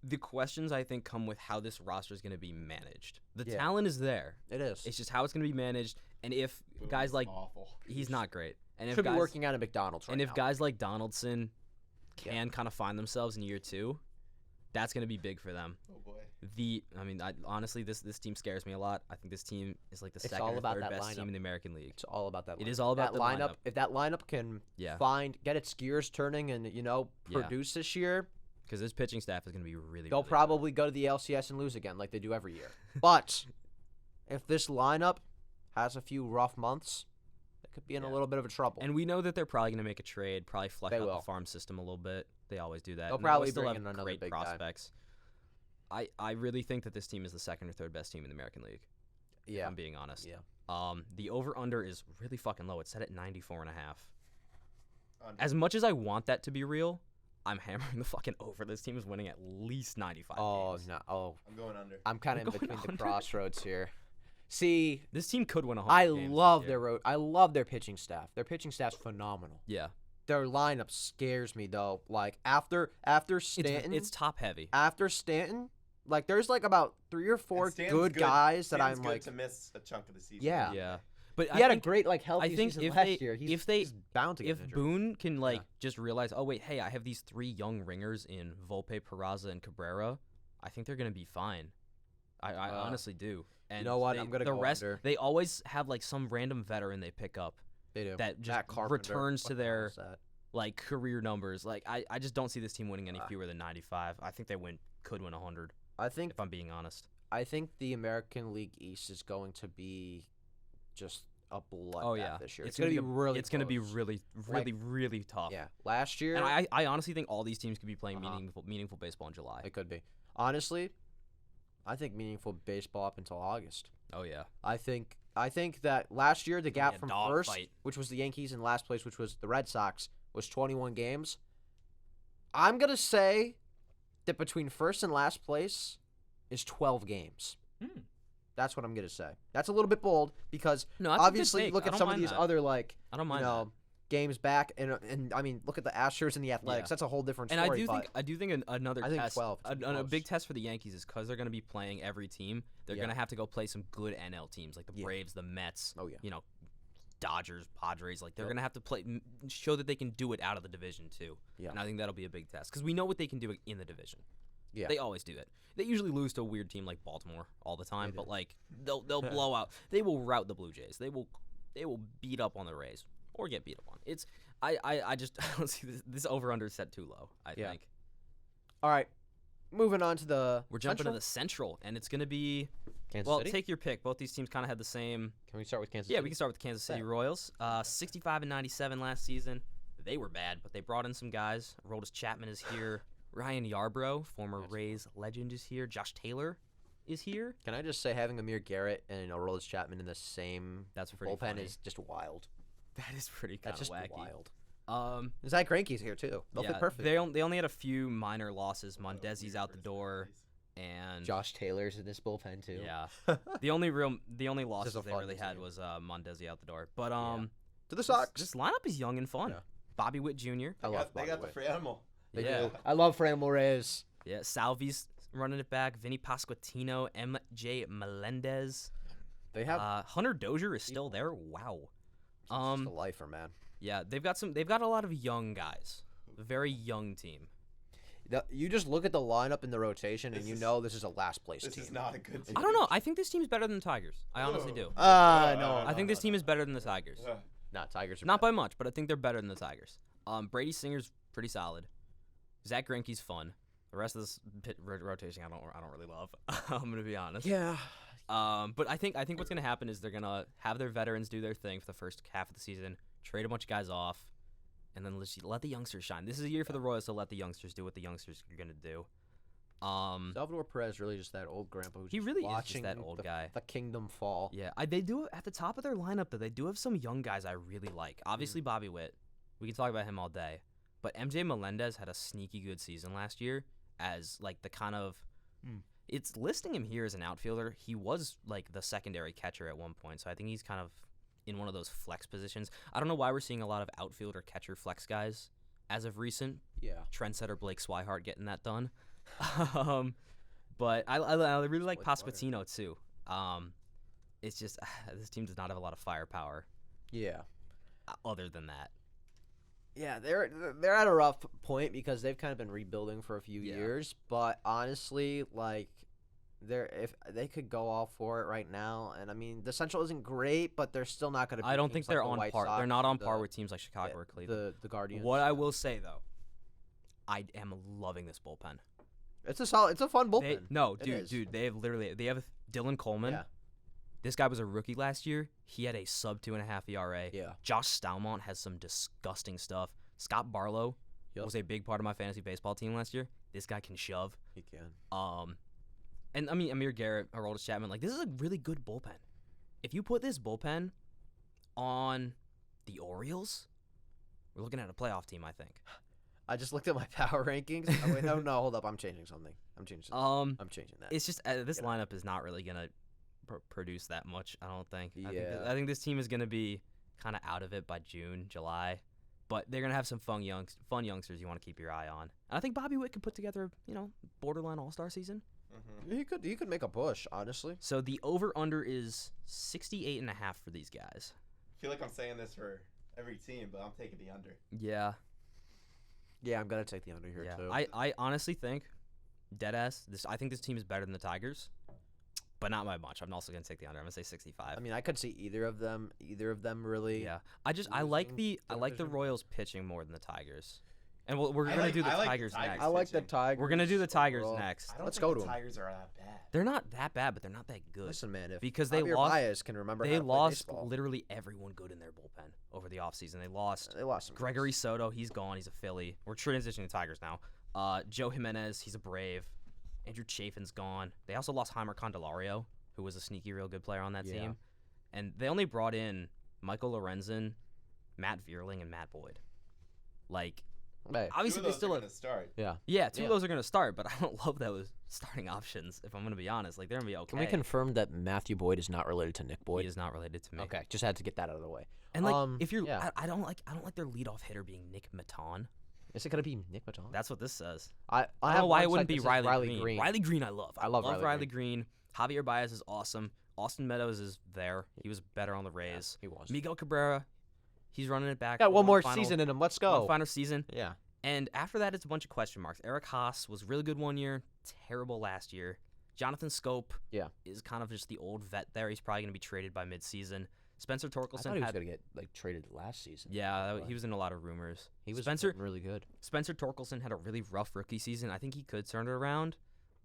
the questions I think come with how this roster is going to be managed. The talent is there. It is. It's just how it's going to be managed, and if guys like he's not great, and if be working out at McDonald's. And if guys like Donaldson can kind of find themselves in year 2, that's going to be big for them. Oh boy. Honestly, this team scares me a lot. I think this team is the second or third best team in the American League. It's all about that lineup. It is all about that lineup. If that lineup can get its gears turning and produce this year, because this pitching staff is going to be really. They'll probably go to the LCS and lose again, like they do every year. But if this lineup has a few rough months, they could be in a little bit of a trouble. And we know that they're probably going to make a trade, probably flex out the farm system a little bit. They always do that. They'll probably still bring have in another great big prospects. I really think that this team is the second or third best team in the American League. Yeah, if I'm being honest. Yeah. The over/under is really fucking low. It's set at 94.5. As much as I want that to be real, I'm hammering the fucking over. This team is winning at least 95 games. I'm going under. I'm kind of in between the crossroads here. See, this team could win 100 games. I love their pitching staff. Their pitching staff's phenomenal. Yeah. their lineup scares me though. Like after Stanton, It's top heavy. After Stanton, like there's like about 3 or 4 good guys that I'm like to miss a chunk of the season. Yeah. Yeah. But he had a great like healthy I think season if last year. He's bound to get if injured. Boone can just realize, oh wait, hey, I have these 3 young ringers in Volpe, Peraza, and Cabrera, I think they're gonna be fine. I honestly do. And you know what? I'm gonna the go rest. under. They always have like some random veteran they pick up They do. that just Matt Carpenter, returns to fucking their loves that. like career numbers. Like I just don't see this team winning any fewer than 95. I think they could win 100. I think if I'm being honest. I think the American League East is going to be just a bloodbath this year. It's gonna be really. It's gonna be close. really tough. Yeah, last year. And I honestly think all these teams could be playing meaningful baseball in July. It could be. Honestly, I think meaningful baseball up until August. Oh yeah. I think that last year the gap a from dog first, fight. which was the Yankees, and last place, which was the Red Sox, was 21 games. I'm gonna say that between first and last place is 12 games. That's what I'm gonna say. That's a little bit bold because No, that's a good obviously take. look I at don't some of mind these that. other like I don't mind that. games back, and I mean look at the Astros and the Athletics. Yeah. That's a whole different And story. I do think another I think test, 12 is a close. big test for the Yankees is because they're going to be playing every team. They're going to have to go play some good NL teams like the Braves, the Mets. Oh, yeah. Dodgers, Padres. Like they're going to have to show that they can do it out of the division too. Yeah. And I think that'll be a big test because we know what they can do in the division. Yeah. They always do it. They usually lose to a weird team like Baltimore all the time, They but do. like they'll blow out. They will rout the Blue Jays. They will beat up on the Rays or get beat up on. It's I just I don't see this over under set too low. I think. All right, moving on to the We're jumping Central? to the Central, and it's going to be Kansas well. City? Take your pick. Both these teams kind of had the same. Can we start with Kansas Yeah, City? we can start with the Kansas City Okay. Royals. 65 and 97 last season. They were bad, but they brought in some guys. Aroldis Chapman is here. Ryan Yarbrough, former Rays legend, is here. Josh Taylor is here. Can I just say having Amir Garrett and Aroldis Chapman in the same That's pretty bullpen funny. is just wild. That is pretty kind That's of just wacky. wild. Um, Zach Greinke's here too. They'll fit perfect. They only had a few minor losses. Mondesi's out the door, and Josh Taylor's in this bullpen too. yeah, the only losses a they fun really had team. was Mondesi out the door. But To the Sox. this lineup is young and fun. Yeah. Bobby Witt Jr. I love They got the free animal. They Yeah. do. I love Framil Reyes. Yeah, Salvi's running it back. Vinny Pasquantino, MJ Melendez. They have Hunter Dozier is still there. Wow. just a lifer, man. Yeah, they've got a lot of young guys. A very young team. You just look at the lineup in the rotation, and you know this is a last place This team. is not a good team. I don't know. I think this team's better than the Tigers. I honestly do. No, I think this team is better than the Tigers. not Tigers. Are Not better. by much, but I think they're better than the Tigers. Brady Singer's pretty solid. Zach Greinke's fun. The rest of this rotation, I don't really love. I'm gonna be honest. Yeah. But I think what's gonna happen is they're gonna have their veterans do their thing for the first half of the season, trade a bunch of guys off, and then let the youngsters shine. This is a year for the Royals to let the youngsters do what the youngsters are gonna do. Salvador Perez really just that old grandpa who's He just really is just watching that old guy. The kingdom fall. Yeah, they do at the top of their lineup though. They do have some young guys I really like. Obviously, Bobby Witt. We can talk about him all day. But MJ Melendez had a sneaky good season last year as like the kind of it's listing him here as an outfielder. He was like the secondary catcher at one point, so I think he's kind of in one of those flex positions. I don't know why we're seeing a lot of outfielder catcher flex guys as of recent. Yeah. Trendsetter Blake Swihart getting that done. But I really like Blake Pasquantino too. It's just this team does not have a lot of firepower Yeah. other than that. Yeah, they're at a rough point because they've kind of been rebuilding for a few years. But honestly, like, if they could go all for it right now, and I mean the Central isn't great, but they're still not going to. I don't think they're on par. They're not on par with teams like Chicago or Cleveland. The Guardians. What I will say though, I am loving this bullpen. It's a fun bullpen. Dude, they have Dylan Coleman. Yeah. This guy was a rookie last year. He had a sub 2.5 ERA. Yeah. Josh Stalmont has some disgusting stuff. Scott Barlow was a big part of my fantasy baseball team last year. This guy can shove. He can. And I mean Amir Garrett, Aroldis Chapman, like this is a really good bullpen. If you put this bullpen on the Orioles, we're looking at a playoff team, I think. I just looked at my power rankings. Oh, wait, no, hold up. I'm changing something. I'm changing that. It's just this lineup is not really gonna produce that much. I don't think. Yeah. I think this team is gonna be kind of out of it by June, July. But they're gonna have some fun youngsters you want to keep your eye on. And I think Bobby Witt could put together, borderline all-star season. Mm-hmm. He could make a push, honestly. So the over/under is 68.5 for these guys. I feel like I'm saying this for every team, but I'm taking the under. Yeah. Yeah, I'm gonna take the under here too. I honestly think, deadass, I think this team is better than the Tigers, but not by much. I'm also gonna take the under. I'm gonna say 65. I mean, I could see either of them really. Yeah. I like the Royals pitching more than the Tigers. And we're gonna do the Tigers next. I like the Tigers. We're gonna do the Tigers next. Let's go to them. The Tigers are that bad. They're not that bad, but they're not that good. Listen, man, because they Javier lost. Baez can remember They how to play lost baseball. literally everyone good in their bullpen over the offseason. They lost some Gregory guys. Soto. He's gone. He's a Philly. We're transitioning to Tigers now. Joe Jimenez. He's a Brave. Andrew Chafin's gone. They also lost Heimer Candelario, who was a sneaky, real good player on that team. And they only brought in Michael Lorenzen, Matt Vierling, and Matt Boyd. Like, hey, obviously they still going to start. Yeah, two of those are going to start, but I don't love those starting options, if I'm going to be honest. Like, they're going to be okay. Can we confirm that Matthew Boyd is not related to Nick Boyd? He is not related to me. Okay, just had to get that out of the way. And like, if you're, I don't like their leadoff hitter being Nick Maton. Is it gonna be Nick Maton? That's what this says. I don't know why it wouldn't be Riley Green. Riley Green, I love. I love Riley Green. Javier Baez is awesome. Austin Meadows is there. He was better on the Rays. Yeah, he was. Miguel Cabrera, he's running it back. Got one more season in him. Let's go. One final season. Yeah. And after that, it's a bunch of question marks. Eric Haas was really good one year, terrible last year. Jonathan Scope is kind of just the old vet there. He's probably going to be traded by midseason. Spencer Torkelson I thought he was going to get traded last season. Yeah, he was in a lot of rumors. He was really good. Spencer Torkelson had a really rough rookie season. I think he could turn it around,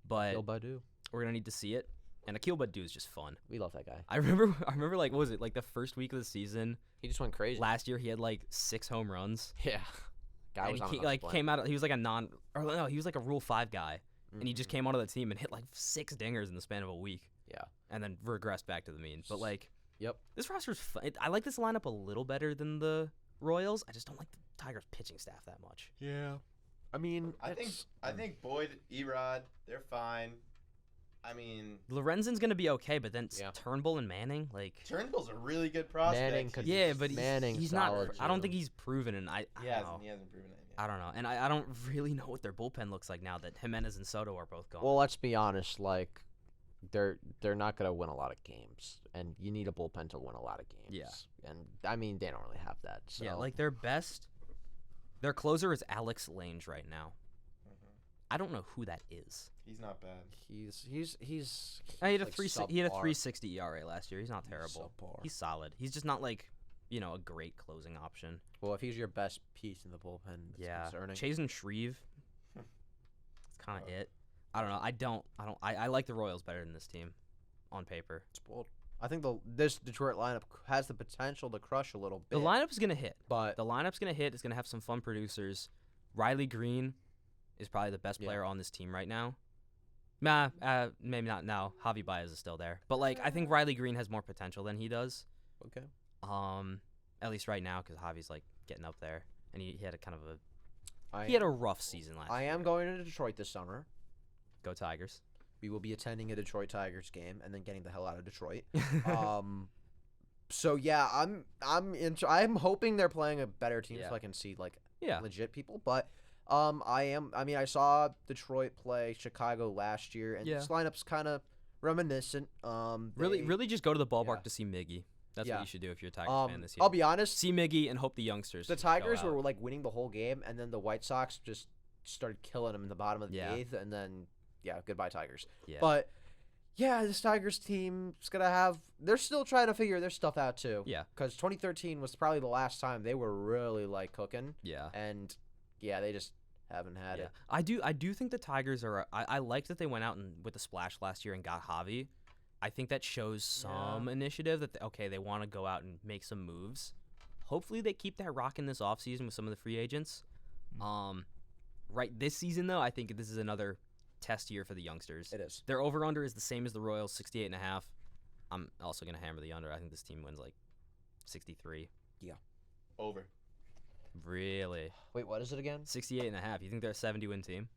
but Akil Baddoo. We're going to need to see it. And Akil Baddoo is just fun. We love that guy. I remember like, what was it, like the first week of the season? He just went crazy. Last year, he had like 6 home runs. Yeah. Guy was came out. He was like he was like a Rule 5 guy, and he just came onto the team and hit like 6 dingers in the span of a week. Yeah. And then regressed back to the mean. But like, yep. This roster's fun. I like this lineup a little better than the Royals. I just don't like the Tigers pitching staff that much. Yeah. I mean, I think Boyd, Erod, they're fine. I mean, Lorenzen's gonna be okay, but then Turnbull and Manning, like Turnbull's a really good prospect. Manning, he's not. I don't think he's proven, and he hasn't proven it yet. I don't know, and I don't really know what their bullpen looks like now that Jimenez and Soto are both gone. Well, let's be honest, like they're not gonna win a lot of games, and you need a bullpen to win a lot of games. Yeah, and I mean they don't really have that. So. Yeah, like their closer is Alex Lange right now. I don't know who that is. He's not bad. He's he had a 360 ERA last year. He's not terrible. He's solid. He's just not like, a great closing option. Well, if he's your best piece in the bullpen, it's concerning. Chasen Shreve. That's kind of it. I don't know. I like the Royals better than this team on paper. It's bold. I think this Detroit lineup has the potential to crush a little bit. The lineup's going to hit. But the lineup's going to hit. It's going to have some fun producers. Riley Green is probably the best player on this team right now. Maybe not now. Javi Baez is still there. But, like, I think Riley Green has more potential than he does. Okay. At least right now, because Javi's, like, getting up there. And he had he had a rough season last year. I am going to Detroit this summer. Go Tigers. We will be attending a Detroit Tigers game and then getting the hell out of Detroit. So, yeah, I'm hoping they're playing a better team so I can see, like, legit people. But I saw Detroit play Chicago last year, and this lineup's kind of reminiscent. Really just go to the ballpark to see Miggy. That's what you should do if you're a Tigers fan this year. I'll be honest. See Miggy and hope the youngsters. The Tigers were, like, winning the whole game, and then the White Sox just started killing them in the bottom of the 8th, and then, goodbye Tigers. Yeah. But, this Tigers team's going to have – they're still trying to figure their stuff out, too. Yeah. Because 2013 was probably the last time they were really, like, cooking. Yeah. And, they just – haven't had it. I do think the Tigers are. I like that they went out and with the splash last year and got Javi. I think that shows some initiative that they want to go out and make some moves. Hopefully they keep that rocking this offseason with some of the free agents. Right this season though, I think this is another test year for the youngsters. It is. Their over under is the same as the Royals, 68.5. I'm also gonna hammer the under. I think this team wins like 63. Yeah. Over. Really? Wait, what is it again? 68.5. You think they're a 70-win team?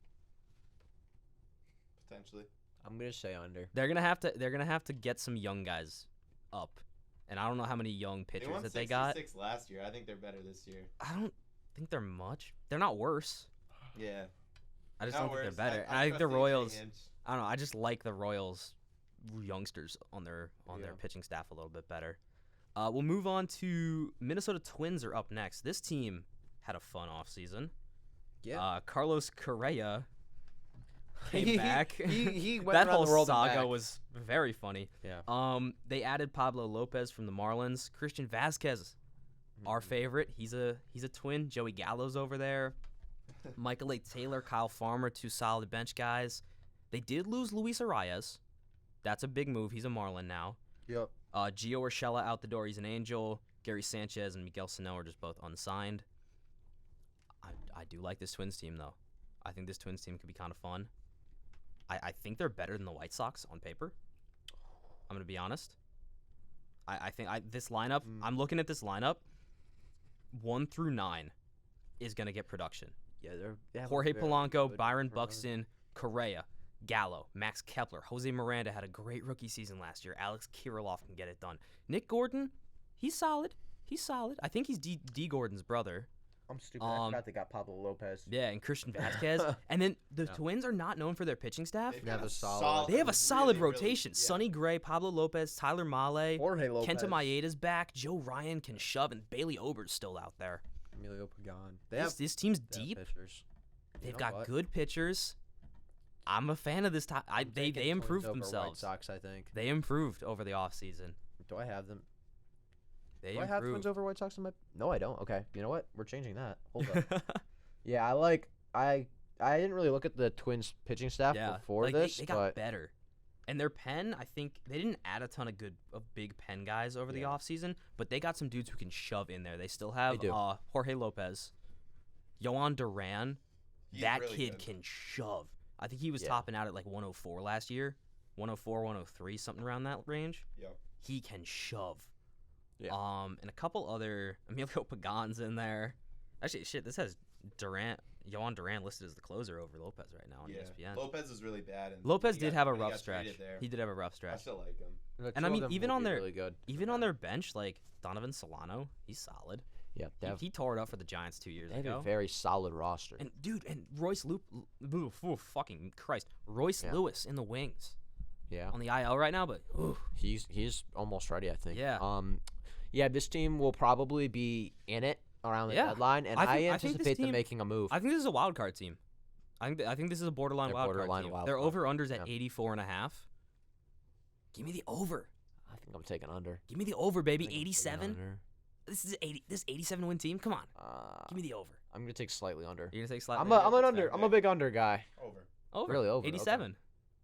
Potentially. I'm gonna say under. They're gonna have to get some young guys up, and I don't know how many young pitchers that they got. They won 66 last year. I think they're better this year. think they're much. They're not worse. Yeah. I just Not don't think worse. they're better. And I think the Royals. I don't know. I just like the Royals youngsters on their pitching staff a little bit better. We'll move on to Minnesota Twins are up next. This team had a fun offseason. Yeah. Carlos Correa came back. He went that around whole the world and saga back. was very funny. Yeah. They added Pablo Lopez from the Marlins. Christian Vasquez, our favorite. He's a Twin. Joey Gallo's over there. Michael A. Taylor, Kyle Farmer, 2 solid bench guys. They did lose Luis Arias. That's a big move. He's a Marlin now. Yep. Gio Urshela out the door. He's an Angel. Gary Sanchez and Miguel Sano are just both unsigned. I do like this Twins team, though. I think this Twins team could be kind of fun. I think they're better than the White Sox on paper. I'm going to be honest. I think this lineup, I'm looking at this lineup, 1 through 9 is going to get production. Yeah, they're Jorge Polanco, Byron Buxton, Correa, Gallo, Max Kepler, Jose Miranda had a great rookie season last year. Alex Kirilloff can get it done. Nick Gordon, he's solid. I think he's D. Gordon's brother. I'm stupid. I forgot they got Pablo Lopez. Yeah, and Christian Vasquez. And then the Twins are not known for their pitching staff. They have a solid. They have a solid really, rotation. yeah. Sonny Gray, Pablo Lopez, Tyler Mahle, Jorge Lopez. Kenta Maeda's back. Joe Ryan can shove, and Bailey Ober's still out there. Emilio Pagan. This team's deep. They've got good pitchers. I'm a fan of this time. They improved themselves. White Sox, I think. They improved over the offseason. Do I have them? They Do I have improved. Twins over White Sox in my? No, I don't. Okay, you know what? We're changing that. Hold up. Yeah, I didn't really look at the Twins pitching staff before this, they got but better. And their pen, I think they didn't add a ton of big pen guys over the offseason, but they got some dudes who can shove in there. They still have Jorge Lopez, Yohan Duran. That really kid good. can shove. I think he was topping out at like 104 last year, 104, 103, something around that range. Yep. He can shove. Yeah. And a couple other Emilio Pagan's in there. Actually, shit, this has Yohan Duran listed as the closer over Lopez right now on ESPN. Lopez is really bad. And Lopez he did got- have a when he rough got stretch. traded there. He did have a rough I stretch. still like him. And I mean, even on their really good. even on their bench, like Donovan Solano, he's solid. Yeah, He tore it up for the Giants 2 years they have ago. a very solid roster. And dude, and Royce fucking Christ, Royce Lewis in the wings. Yeah. On the IL right now, but He's almost ready, I think. Yeah. Yeah, this team will probably be in it around the deadline, and I think this anticipate them team- making a move. I think this is a wild card team. I think this is a borderline They're wild borderline card team. wild Their card. over-unders at Yeah. 84.5. Give me the over. I think I'm taking under. Give me the over, baby. I think I'm taking 87. under. This is 80. This 87 win team. Come on. Give me the over. I'm gonna take slightly under. You're gonna take slightly. I'm under? an under. I'm a big under guy. Over. over. really over, okay. 87.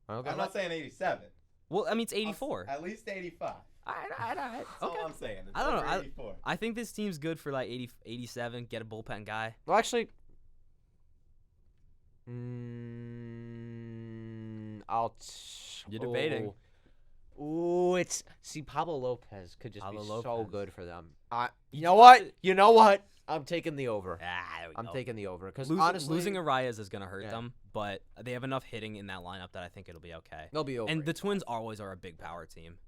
Okay. I'm not saying 87. Well, I mean it's 84. At least 85. All right. That's all I'm saying. It's I don't know. over 84. I think this team's good for like 80, 87. Get a bullpen guy. Well, actually, You're debating. Ooh, Pablo Lopez could just Pablo be so Lopez. good for them. You know what? You know what? I'm taking the over. There we I'm go. taking the over because Losing, honestly, losing Arias is gonna hurt Yeah. them, but they have enough hitting in that lineup that I think it'll be okay. they'll be over. And the Twins always are a big power team,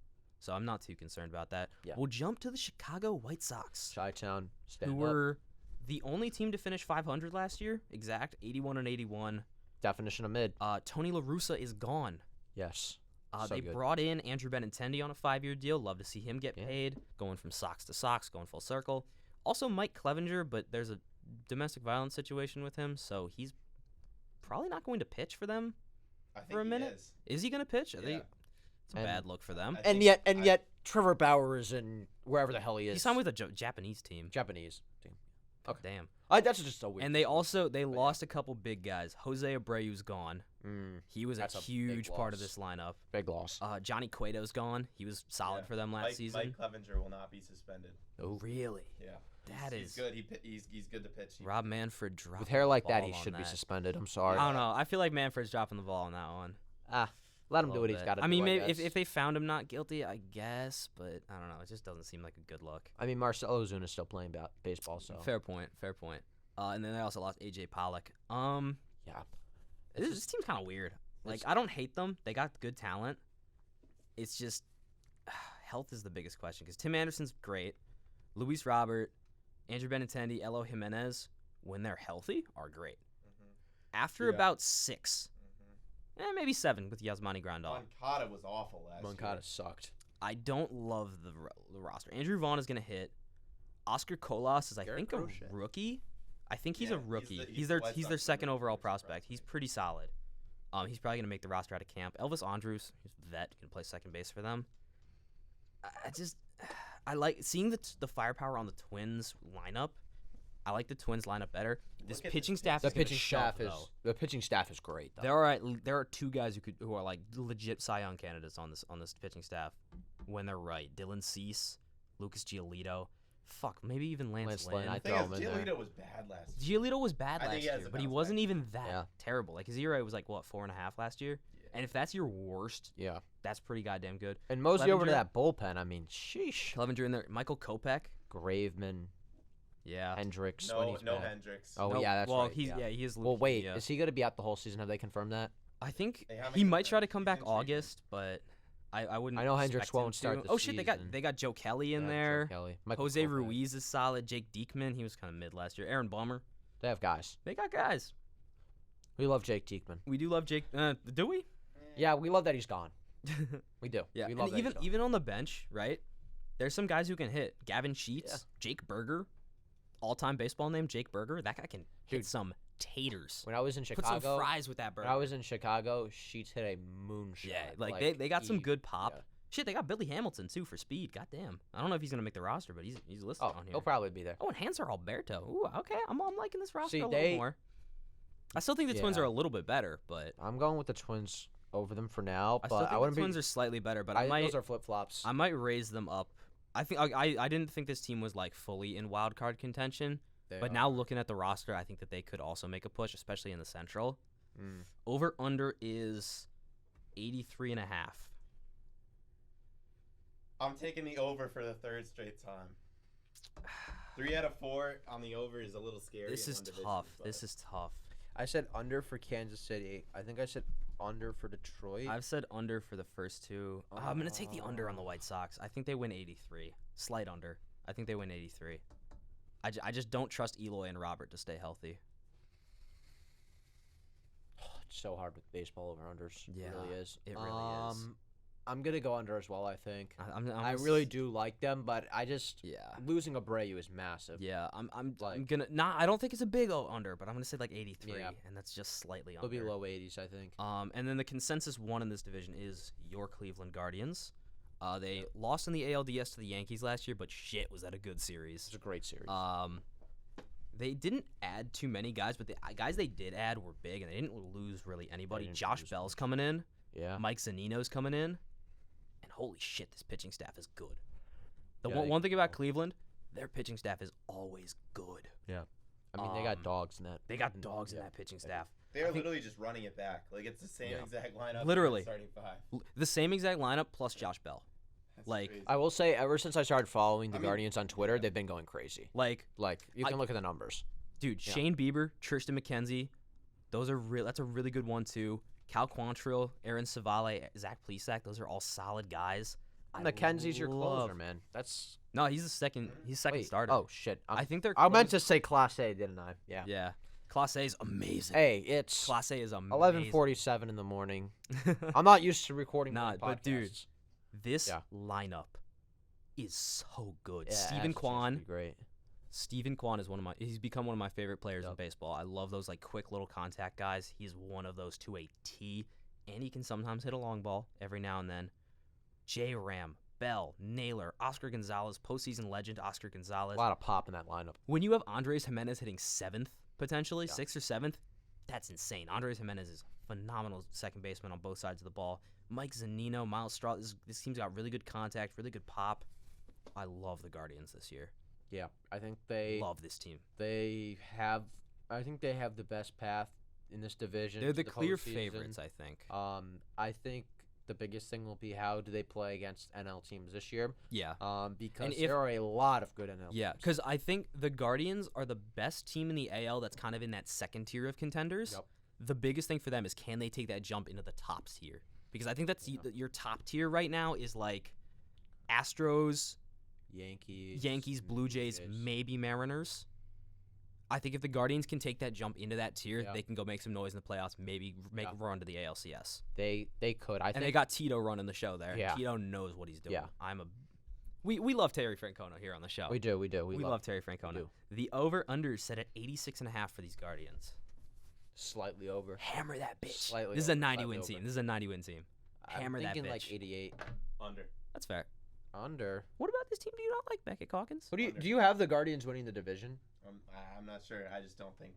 so I'm not too concerned about that. Yeah. We'll jump to the Chicago White Sox, Chi-Town, stand who up. were the only team to finish 500 last year, exact 81 and 81. Definition of mid. Tony La Russa is gone. Yes. So They good. brought in Andrew Benintendi on a 5-year deal. Love to see him get paid, going from Sox to Sox, going full circle. Also Mike Clevenger, but there's a domestic violence situation with him, so he's probably not going to pitch for them I think for a he minute. is. Is he going to pitch? It's a And- bad look for them. I And think- yet Trevor Bauer is in wherever the hell he is. He signed with a Japanese team. Japanese team. Okay. Damn. That's just so weird. And they lost a couple big guys. Jose Abreu's gone. He was That's a a big huge part of loss. this lineup. Big loss. Johnny Cueto's gone. He was solid for them last season. Mike Clevenger will not be suspended. Oh. Really? Yeah. He's good. He's good to pitch. Rob Manfred dropped With hair like the that, he ball on should be that. suspended. I'm sorry. I don't know. I feel like Manfred's dropping the ball on that one. Let him a do little what he's bit. got to do. I mean, maybe guess. if they found him not guilty, I guess, but I don't know. It just doesn't seem like a good look. I mean, Marcell Ozuna's still playing baseball, so. Fair point. And then they also lost AJ Pollock. Yeah. This team's kind of weird. Like, I don't hate them. They got good talent. It's just health is the biggest question because Tim Anderson's great. Luis Robert, Andrew Benintendi, Elo Jimenez when they're healthy, are great. Mm-hmm. After about 6, maybe 7 with Yasmani Grandal. Moncada was awful last year. Moncada sucked. I don't love the roster. Andrew Vaughn is going to hit. Oscar Colas is, I think, a rookie. I think he's a rookie. He's their second overall prospect. He's pretty solid. He's probably going to make the roster out of camp. Elvis Andrus, he's a vet, can play second base for them. I like seeing the firepower on the Twins lineup. I like the Twins lineup better. This pitching staff is the pitching staff is great though. There are 2 guys who are like legit Cy Young candidates on this pitching staff when they're right. Dylan Cease, Lucas Giolito. Fuck, maybe even Lance Lynn. I think Giolito was bad last year. Giolito was bad last year, but he wasn't even that terrible. Like his ERA was like 4.5 last year. Yeah. And if that's your worst, that's pretty goddamn good. And mostly over to that bullpen. I mean, sheesh. Clevenger in there. Michael Kopech, Graveman. Yeah. Hendricks. No Hendricks. Oh, yeah, that's right. He is. Well, wait, is he going to be out the whole season? Have they confirmed that? I think he might try to come back August, but I wouldn't. I know Hendricks won't start the season. They got Joe Kelly in there. Joe Kelly. Jose Ruiz is solid. Jake Diekman, he was kind of mid last year. Aaron Bummer. They have guys. They got guys. We love Jake Diekman. We do love Jake. Do we? Yeah, we love that he's gone. We do. Yeah, we love and even on the bench, right? There's some guys who can hit. Gavin Sheets, Jake Berger, all-time baseball name Jake Berger. That guy can hit some taters. When I was in Chicago, put some fries with that burger. When I was in Chicago, Sheets hit a moonshot. Yeah, like they got some good pop. Yeah. Shit, they got Billy Hamilton too for speed. Goddamn. I don't know if he's gonna make the roster, but he's listed on here. He'll probably be there. Oh, and Hanser Alberto. Ooh, okay. I'm liking this roster a little more. I still think the Twins are a little bit better, but I'm going with the Twins over them for now. I still think the Twins are slightly better, but those are flip flops. I might raise them up. I think I didn't think this team was like fully in wild card contention, but now looking at the roster, I think that they could also make a push, especially in the Central. Over under is 83.5. I'm taking the over for the 3rd straight time. 3 out of 4 on the over is a little scary. This is tough. This is tough. I said under for Kansas City. I think I said under for Detroit. I've said under for the first 2. I'm going to take the under on the White Sox. I think they win 83. Slight under. I think they win 83. I just don't trust Eloy and Robert to stay healthy. It's so hard with baseball over-unders. Yeah, it really is. It really is. I'm going to go under as well, I think. I really do like them, but I just losing Abreu is massive. Yeah, I'm going to I don't think it's a big under, but I'm going to say like 83 and that's just slightly under. It'll be low 80s, I think. And then the consensus one in this division is your Cleveland Guardians. They lost in the ALDS to the Yankees last year, but shit, was that a good series. It was a great series. They didn't add too many guys, but the guys they did add were big, and they didn't lose really anybody. Josh Bell's coming in. Yeah. Mike Zunino's coming in. And holy shit, this pitching staff is good. One thing about Cleveland, their pitching staff is always good. Yeah. I mean, they got dogs in that. They got dogs in that pitching staff. They're literally just running it back. Like, it's the same exact lineup. Literally. Starting 5. The same exact lineup plus Josh Bell. That's like crazy. I will say, ever since I started following the Guardians on Twitter, they've been going crazy. Like you can look at the numbers. Dude, Shane Bieber, Tristan McKenzie, that's a really good one too. Cal Quantrill, Aaron Savale, Zach Plesac, those are all solid guys. McKenzie's your closer, man. No, he's the second. He's second starter. Oh shit! I think they're. I meant to say Class A, didn't I? Yeah. Yeah. Class A is amazing. Hey, it's Class A is amazing. 11:47 in the morning. I'm not used to recording. But dude, this lineup is so good. Yeah, Stephen Kwan. Great. Stephen Kwan is he's become one of my favorite players in baseball. I love those like quick little contact guys. He's one of those to a T, and he can sometimes hit a long ball every now and then. J. Ram, Bell, Naylor, Oscar Gonzalez, postseason legend Oscar Gonzalez. A lot of pop in that lineup. When you have Andres Jimenez hitting 7th, potentially 6th or 7th, that's insane. Andres Jimenez is a phenomenal second baseman on both sides of the ball. Mike Zunino, Miles Straw. This team's got really good contact, really good pop. I love the Guardians this year. Yeah, I think they love this team. I think they have the best path in this division. They're the clear favorites, I think. I think the biggest thing will be how do they play against NL teams this year. Yeah. Because there are a lot of good NL teams. Yeah, because I think the Guardians are the best team in the AL that's kind of in that second tier of contenders. Yep. The biggest thing for them is can they take that jump into the top tier? Because I think that's your top tier right now is like Astros, Yankees, Blue Jays, maybe Mariners. I think if the Guardians can take that jump into that tier, Yeah. they can go make some noise in the playoffs, maybe make a run to the ALCS. They could. I And think they got Tito running the show there. Yeah. Tito knows what he's doing. Yeah. We love Terry Francona here on the show. we do. We love Terry Francona. do. The over/under set at 86.5 for these Guardians. Slightly over. Hammer that bitch. Slightly This is a over, 90-win slightly team. over. This is a 90-win team. Hammer I'm that thinking bitch. like 88. Under. That's fair. Under. What about this team? Do you not like Beckett Calkins? What Under. do you have the Guardians winning the division? I'm not sure. I just don't think.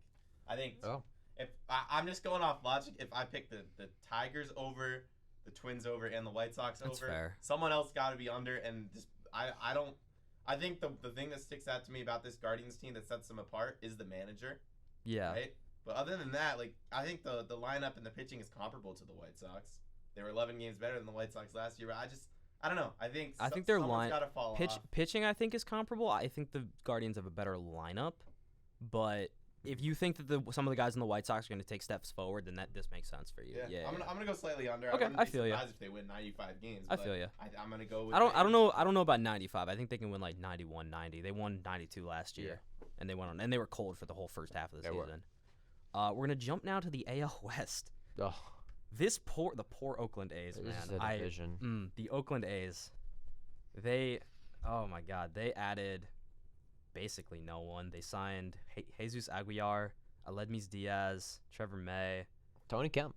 I think Oh. if I'm just going off logic, if I pick the Tigers over, the Twins over, and the White Sox That's over, fair. someone else got to be under. And just I don't. I think the thing that sticks out to me about this Guardians team that sets them apart is the manager, Yeah. right? But other than that, like I think the lineup and the pitching is comparable to the White Sox. They were 11 games better than the White Sox last year. But I don't know. I think their someone's got to fall off. Pitching, I think, is comparable. I think the Guardians have a better lineup, but if you think that some of the guys in the White Sox are going to take steps forward, then this makes sense for you. Yeah. I'm gonna go slightly under. Okay, wouldn't I be feel ya. surprised if they win 95 games. I but feel ya. I'm gonna go with. I don't know about 95. I think they can win like 91, 90. They won 92 last year, and they went on, and they were cold for the whole first half of the season. We're gonna jump now to the AL West. Oh, The poor Oakland A's, this man. is a division. The Oakland A's, oh my God, they added basically no one. They signed Jesus Aguilar, Aledmys Diaz, Trevor May, Tony Kemp.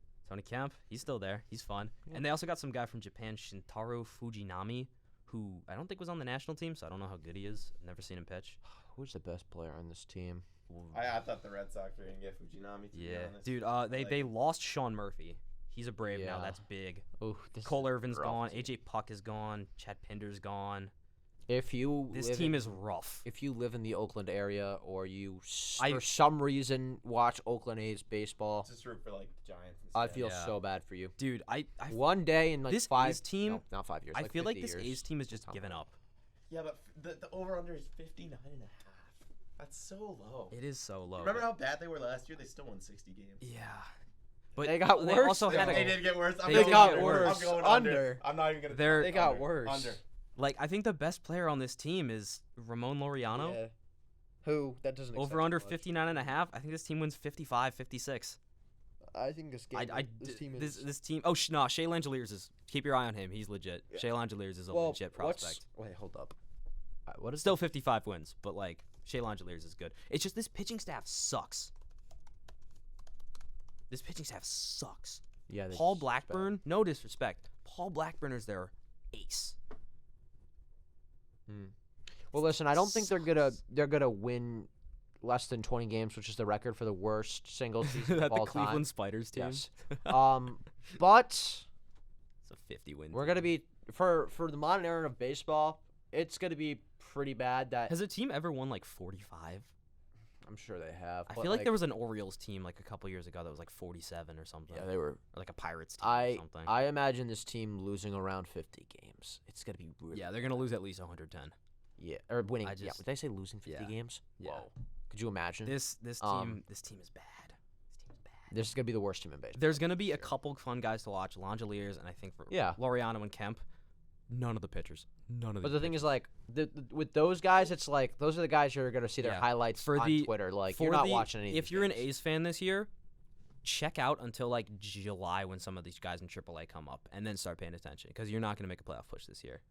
He's still there. He's fun. Yeah. And they also got some guy from Japan, Shintaro Fujinami, who I don't think was on the national team, so I don't know how good he is. I've never seen him pitch. Who's the best player on this team? I thought the Red Sox were gonna get Fujinami. To be honest. Dude. They lost Sean Murphy. He's a Brave now. Yeah. That's big. Oh, Cole Irvin's rough gone. team. AJ Puck is gone. Chad Pinder's gone. If you This live team in, is rough. if you live in the Oakland area or you I- for some reason watch Oakland A's baseball, Just root for like the Giants. I instead. feel Yeah. so bad for you. Dude, I One day in like this 5 A's team- no, not 5 years. I feel like 50 this years. A's team is just Something. giving up. Yeah, but the over under is 59.5. That's so low. It is so low. Remember how bad they were last year? They still won 60 games. Yeah. But They got they worse, also had though. They a, did get worse. They They did got get worse. I'm going Under. I'm not even gonna. They're- They got under. worse. Under. like I think the best player on this team is Ramon Laureano. Yeah. Who? That doesn't. Over excite under too much. 59.5. I think this team wins 55, 56. I think this game. This team is. This team. Oh, Shea Langeliers is. Keep your eye on him. He's legit. Yeah. Shea Langeliers is a well, legit prospect. Wait, hold up. What is Still 55 wins, but like Shea Langeliers is good. It's just this pitching staff sucks. This pitching staff sucks. Yeah. Paul Blackburn, no disrespect. Paul Blackburn is their ace. Well, listen. I don't think they're gonna win less than 20 games, which is the record for the worst single season That of the all Cleveland time. Spiders team. Yes. But It's a 50 win. we're gonna be for the modern era of baseball. It's gonna be pretty bad. That Has a team ever won like 45? I'm sure they have. I but, feel like there was an Orioles team like a couple years ago that was like 47 or something. Yeah, they were. Or like a Pirates team or I something. I imagine this team losing around 50 games. It's gonna be really. Yeah, they're gonna lose at least 110. Yeah, or winning. I Yeah, just- would they say losing 50 yeah. games? Yeah. Whoa. Could you imagine? This team is bad. This team is bad. This is gonna be the worst team in baseball. There's gonna be a couple fun guys to watch, Langeliers, and I think for Yeah. Laureano and Kemp. None of the pitchers. None of But the the thing is, like, with those guys, it's like those are the guys you're gonna see their Yeah. highlights For on the- Twitter. Like, for you're not the- watching any. of If these you're an games. A's fan this year, check out until like July when some of these guys in AAA come up, and then start paying attention because you're not gonna make a playoff push this year.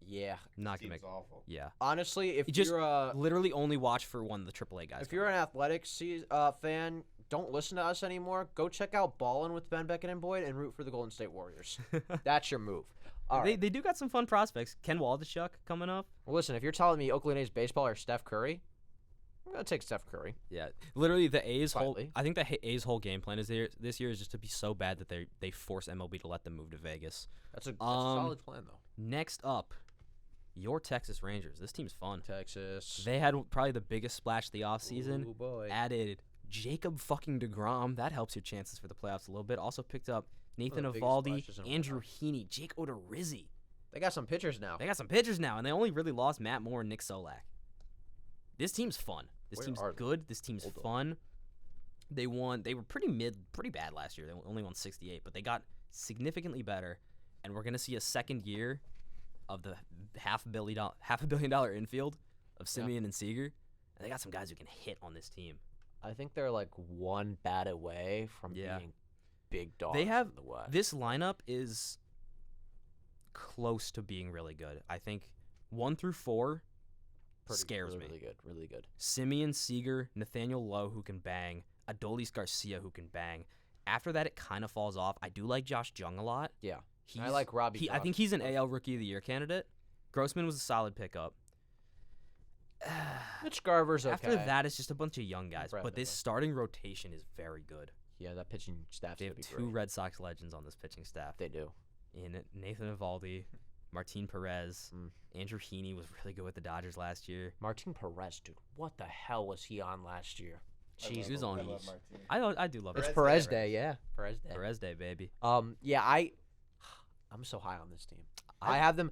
yeah, Not gonna Team's make. awful. Yeah. honestly, if You just you're a Literally only watch for one of the AAA guys. if you're an athletics fan, don't listen to us anymore. Go check out Ballin' with Ben Beckett and Boyd and root for the Golden State Warriors. That's your move. All right. They do got some fun prospects. Ken Waldachuk coming up. Well, listen, if you're telling me Oakland A's baseball or Steph Curry, I'm gonna take Steph Curry. Yeah, literally the A's whole. Slightly. I think the A's whole game plan is this year is just to be so bad that they force MLB to let them move to Vegas. That's a solid plan though. Next up, your Texas Rangers. This team's fun. Texas. They had probably the biggest splash of the offseason. Ooh, boy. Added Jacob fucking DeGrom. That helps your chances for the playoffs a little bit. Also picked up Nathan the biggest Eovaldi, splashes in a Andrew while. Heaney, Jake Odorizzi. They got some pitchers now. They got some pitchers now, and they only really lost Matt Moore and Nick Solak. This team's fun. This Where team's are they? good. This team's Hold on. fun. They won. They were pretty bad last year. They only won 68, but they got significantly better, and we're gonna see a second year of the $500 million infield of Simeon and Seager, And they got some guys who can hit on this team. I think they're like one bat away from being big dogs They have in the West. This lineup is close to being really good. I think 1 through 4 scares me. Really good, really good. Simeon Seager, Nathaniel Lowe, who can bang. Adolis Garcia, who can bang. After that, it kind of falls off. I do like Josh Jung a lot. Yeah. I like Robbie. I think he's an AL Rookie of the Year candidate. Grossman was a solid pickup. Mitch Garver's okay. After that, it's just a bunch of young guys. Brett But this Miller. starting rotation is very good. Yeah, that pitching staff. They have 2 Red Sox legends on this pitching staff. They do. In Nathan Eovaldi, Martin Perez, Andrew Heaney was really good with the Dodgers last year. Martin Perez, dude, what the hell was he on last year? Jeez, he was on. I love Martin. I do love It's it. Perez Day, yeah. Perez Day. Perez Day, baby. Yeah, I'm so high on this team. I have them.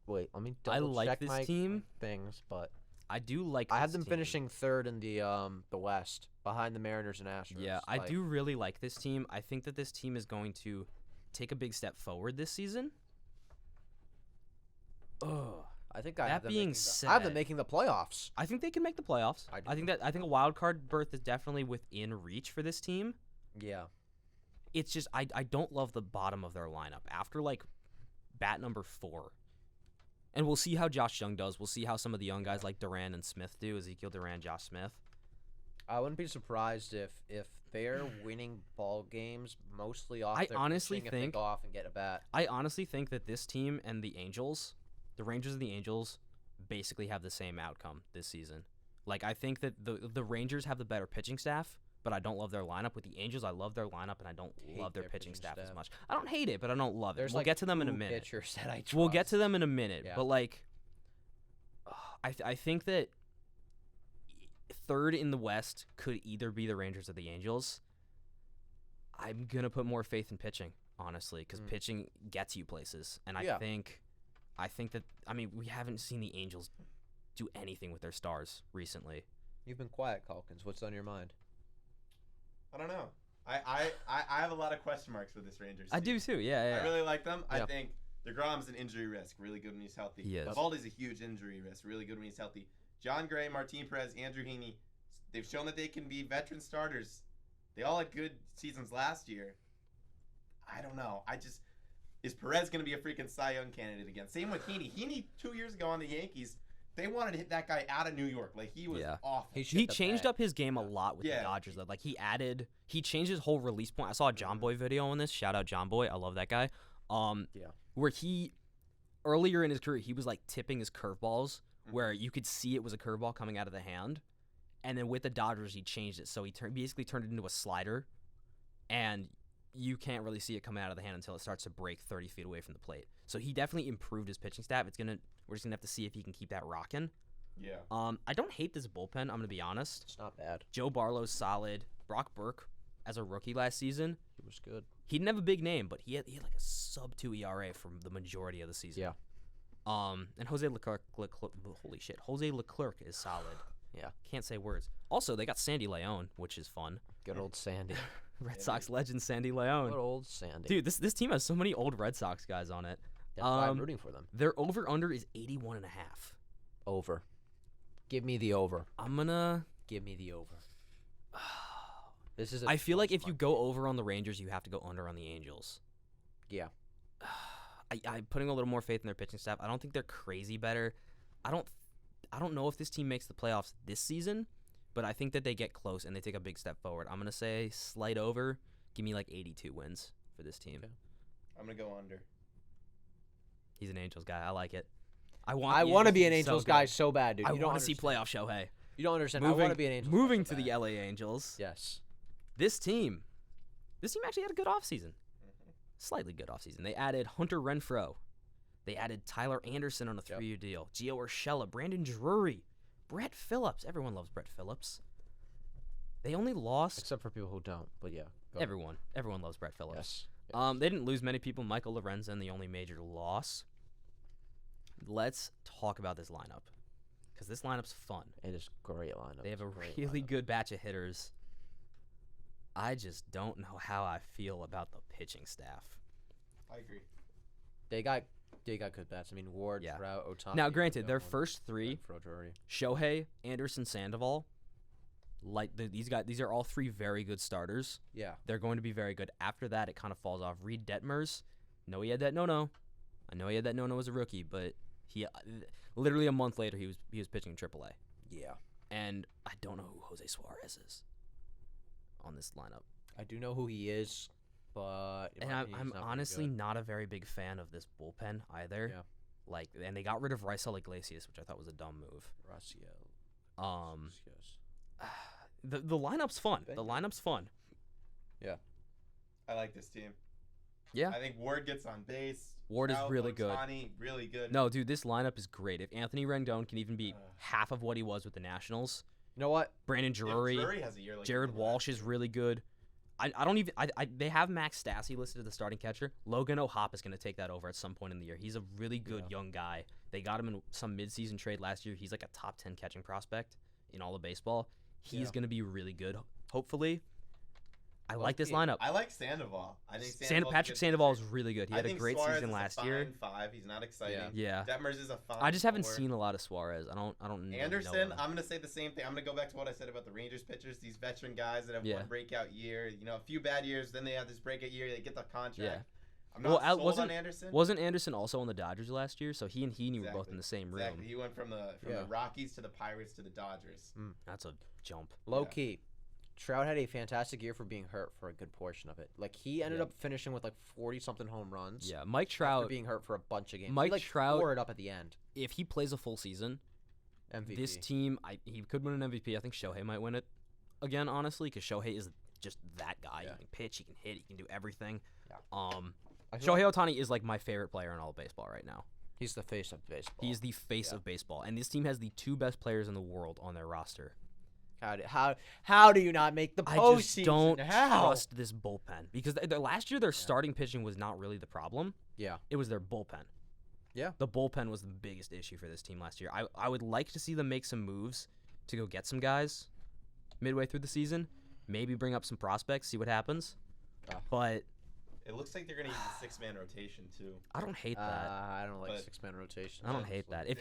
Wait, let me double like check this my team. things, but I do like. I have this them team. finishing 3rd in the West, behind the Mariners and Astros. Yeah, I do really like this team. I think that this team is going to take a big step forward this season. Ugh. I think That being I have them said- making the playoffs. I think they can make the playoffs. I do. I think a wild card berth is definitely within reach for this team. Yeah. It's just I don't love the bottom of their lineup after like bat number 4. And we'll see how Josh Jung does. We'll see how some of the young guys like Duran and Smith do. Ezekiel Duran, Josh Smith. I wouldn't be surprised if they're winning ball games mostly off I their honestly pitching if they think- go off and get a bat. I honestly think that this team and the Angels, the Rangers and the Angels, basically have the same outcome this season. Like I think that the Rangers have the better pitching staff, but I don't love their lineup. With the Angels, I love their lineup and I don't love their pitching staff as much. I don't hate it, but I don't love it. We'll get to them in a minute. Pitchers that I We'll get trust. to them in a minute, Yeah. but like, I think that 3rd in the West could either be the Rangers or the Angels. I'm gonna put more faith in pitching, honestly, because pitching gets you places, and I think that we haven't seen the Angels do anything with their stars recently. You've been quiet, Calkins. What's on your mind? I don't know. I have a lot of question marks with this Rangers team. I do too. Yeah. I really like them. Yeah. I think DeGrom's an injury risk, really good when he's healthy. He is. Eovaldi's a huge injury risk, really good when he's healthy. John Gray, Martin Perez, Andrew Heaney, they've shown that they can be veteran starters. They all had good seasons last year. I don't know. Is Perez going to be a freaking Cy Young candidate again? Same with Heaney. Heaney 2 years ago on the Yankees, they wanted to hit that guy out of New York. Like he was awful. He changed up his game a lot with the Dodgers. Though. Like he changed his whole release point. I saw a John Boy video on this. Shout out John Boy. I love that guy. Where he earlier in his career he was like tipping his curveballs where you could see it was a curveball coming out of the hand, and then with the Dodgers he changed it so he basically turned it into a slider, and you can't really see it coming out of the hand until it starts to break 30 feet away from the plate. So he definitely improved his pitching staff. We're just gonna have to see if he can keep that rocking. Yeah. I don't hate this bullpen. I'm gonna be honest. It's not bad. Joe Barlow's solid. Brock Burke, as a rookie last season, He was good. he didn't have a big name, but he had like a sub-2 ERA for the majority of the season. Yeah. And Jose Leclerc, holy shit, Jose Leclerc is solid. Yeah. Can't say words. Also, they got Sandy Leone, which is fun. Good old Sandy. Red Sox legend Sandy Leone. Good old Sandy. Dude, this team has so many old Red Sox guys on it. That's why I'm rooting for them. Their over-under is 81.5. Over. Give me the over. I'm gonna... Give me the over. This is. I feel like if you go over on the Rangers, you have to go under on the Angels. Yeah. I'm putting a little more faith in their pitching staff. I don't think they're crazy better. I don't know if this team makes the playoffs this season, but I think that they get close and they take a big step forward. I'm gonna say slight over. Give me like 82 wins for this team. Okay. I'm gonna go under. He's an Angels guy. I like it. I want to be an Angels guy good. so bad, dude. I You don't want to see understand. playoff Shohei. You don't understand. I want to be an Angels. Moving guy so to the bad. LA Angels. Yes. This team actually had a good offseason. Slightly good offseason. They added Hunter Renfroe. They added Tyler Anderson on a 3-year deal. Gio Urshela, Brandon Drury, Brett Phillips. Everyone loves Brett Phillips. They only lost... Except for people who don't, but yeah. Everyone loves Brett Phillips. Yes. They didn't lose many people. Michael Lorenzen, the only major loss. Let's talk about this lineup, because this lineup's fun. It is a great lineup. They have a Great really lineup. good batch of hitters. I just don't know how I feel about the pitching staff. I agree. They got They got good bats. I mean, Ward, Yeah. Trout, Ohtani. Now, granted, their Rendon, first three, Frojouri. Shohei, Anderson, Sandoval, these are all three very good starters. Yeah. They're going to be very good. After that, it kind of falls off. Reed Detmers, I know he had that no-no as a rookie, but he literally a month later he was pitching in AAA. Yeah. And I don't know who Jose Suarez is on this lineup. I do know who he is, but I'm honestly not a very big fan of this bullpen either. Yeah. And they got rid of Raisel Iglesias, which I thought was a dumb move. The lineup's fun. The lineup's fun. Yeah. I like this team. Yeah. I think Ward gets on base. Ward is really good. Really good. No, dude, this lineup is great. If Anthony Rendon can even be half of what he was with the Nationals, you know what? Brandon Drury, has a year like Jared Walsh is really good. They have Max Stassi listed as the starting catcher. Logan O'Hoppe is going to take that over at some point in the year. He's a really good young guy. They got him in some midseason trade last year. He's like a top 10 catching prospect in all of baseball. He's going to be really good, hopefully. I like this lineup. I like Sandoval. I think Patrick Sandoval is really good. He had a great season last year. Five. He's not exciting. Yeah. Detmers is a 5. I just haven't seen a lot of Suarez. I don't know. Anderson, I'm gonna say the same thing. I'm gonna go back to what I said about the Rangers pitchers. These veteran guys that have one breakout year. A few bad years, then they have this breakout year. They get the contract. Yeah. I'm not sold on Anderson. Wasn't Anderson also on the Dodgers last year? So he and Heaney were both in the same room. Exactly. He went from the Rockies to the Pirates to the Dodgers. That's a jump. Low key. Trout had a fantastic year for being hurt for a good portion of it. He ended up finishing with 40-something home runs. Yeah, Mike Trout after being hurt for a bunch of games. Mike Trout tore it up at the end. If he plays a full season, MVP. This team, he could win an MVP. I think Shohei might win it again, honestly, because Shohei is just that guy. Yeah. He can pitch, he can hit, he can do everything. Yeah. Shohei Ohtani is my favorite player in all of baseball right now. He's the face of baseball. He is the face of baseball, and this team has the 2 best players in the world on their roster. How do you not make the postseason? I just don't trust this bullpen because last year their starting pitching was not really the problem. Yeah, it was their bullpen. Yeah, the bullpen was the biggest issue for this team last year. I would like to see them make some moves to go get some guys midway through the season, maybe bring up some prospects, see what happens. But it looks like they're gonna use a 6-man rotation too. I don't hate that. I don't like 6-man rotation. I don't hate that. If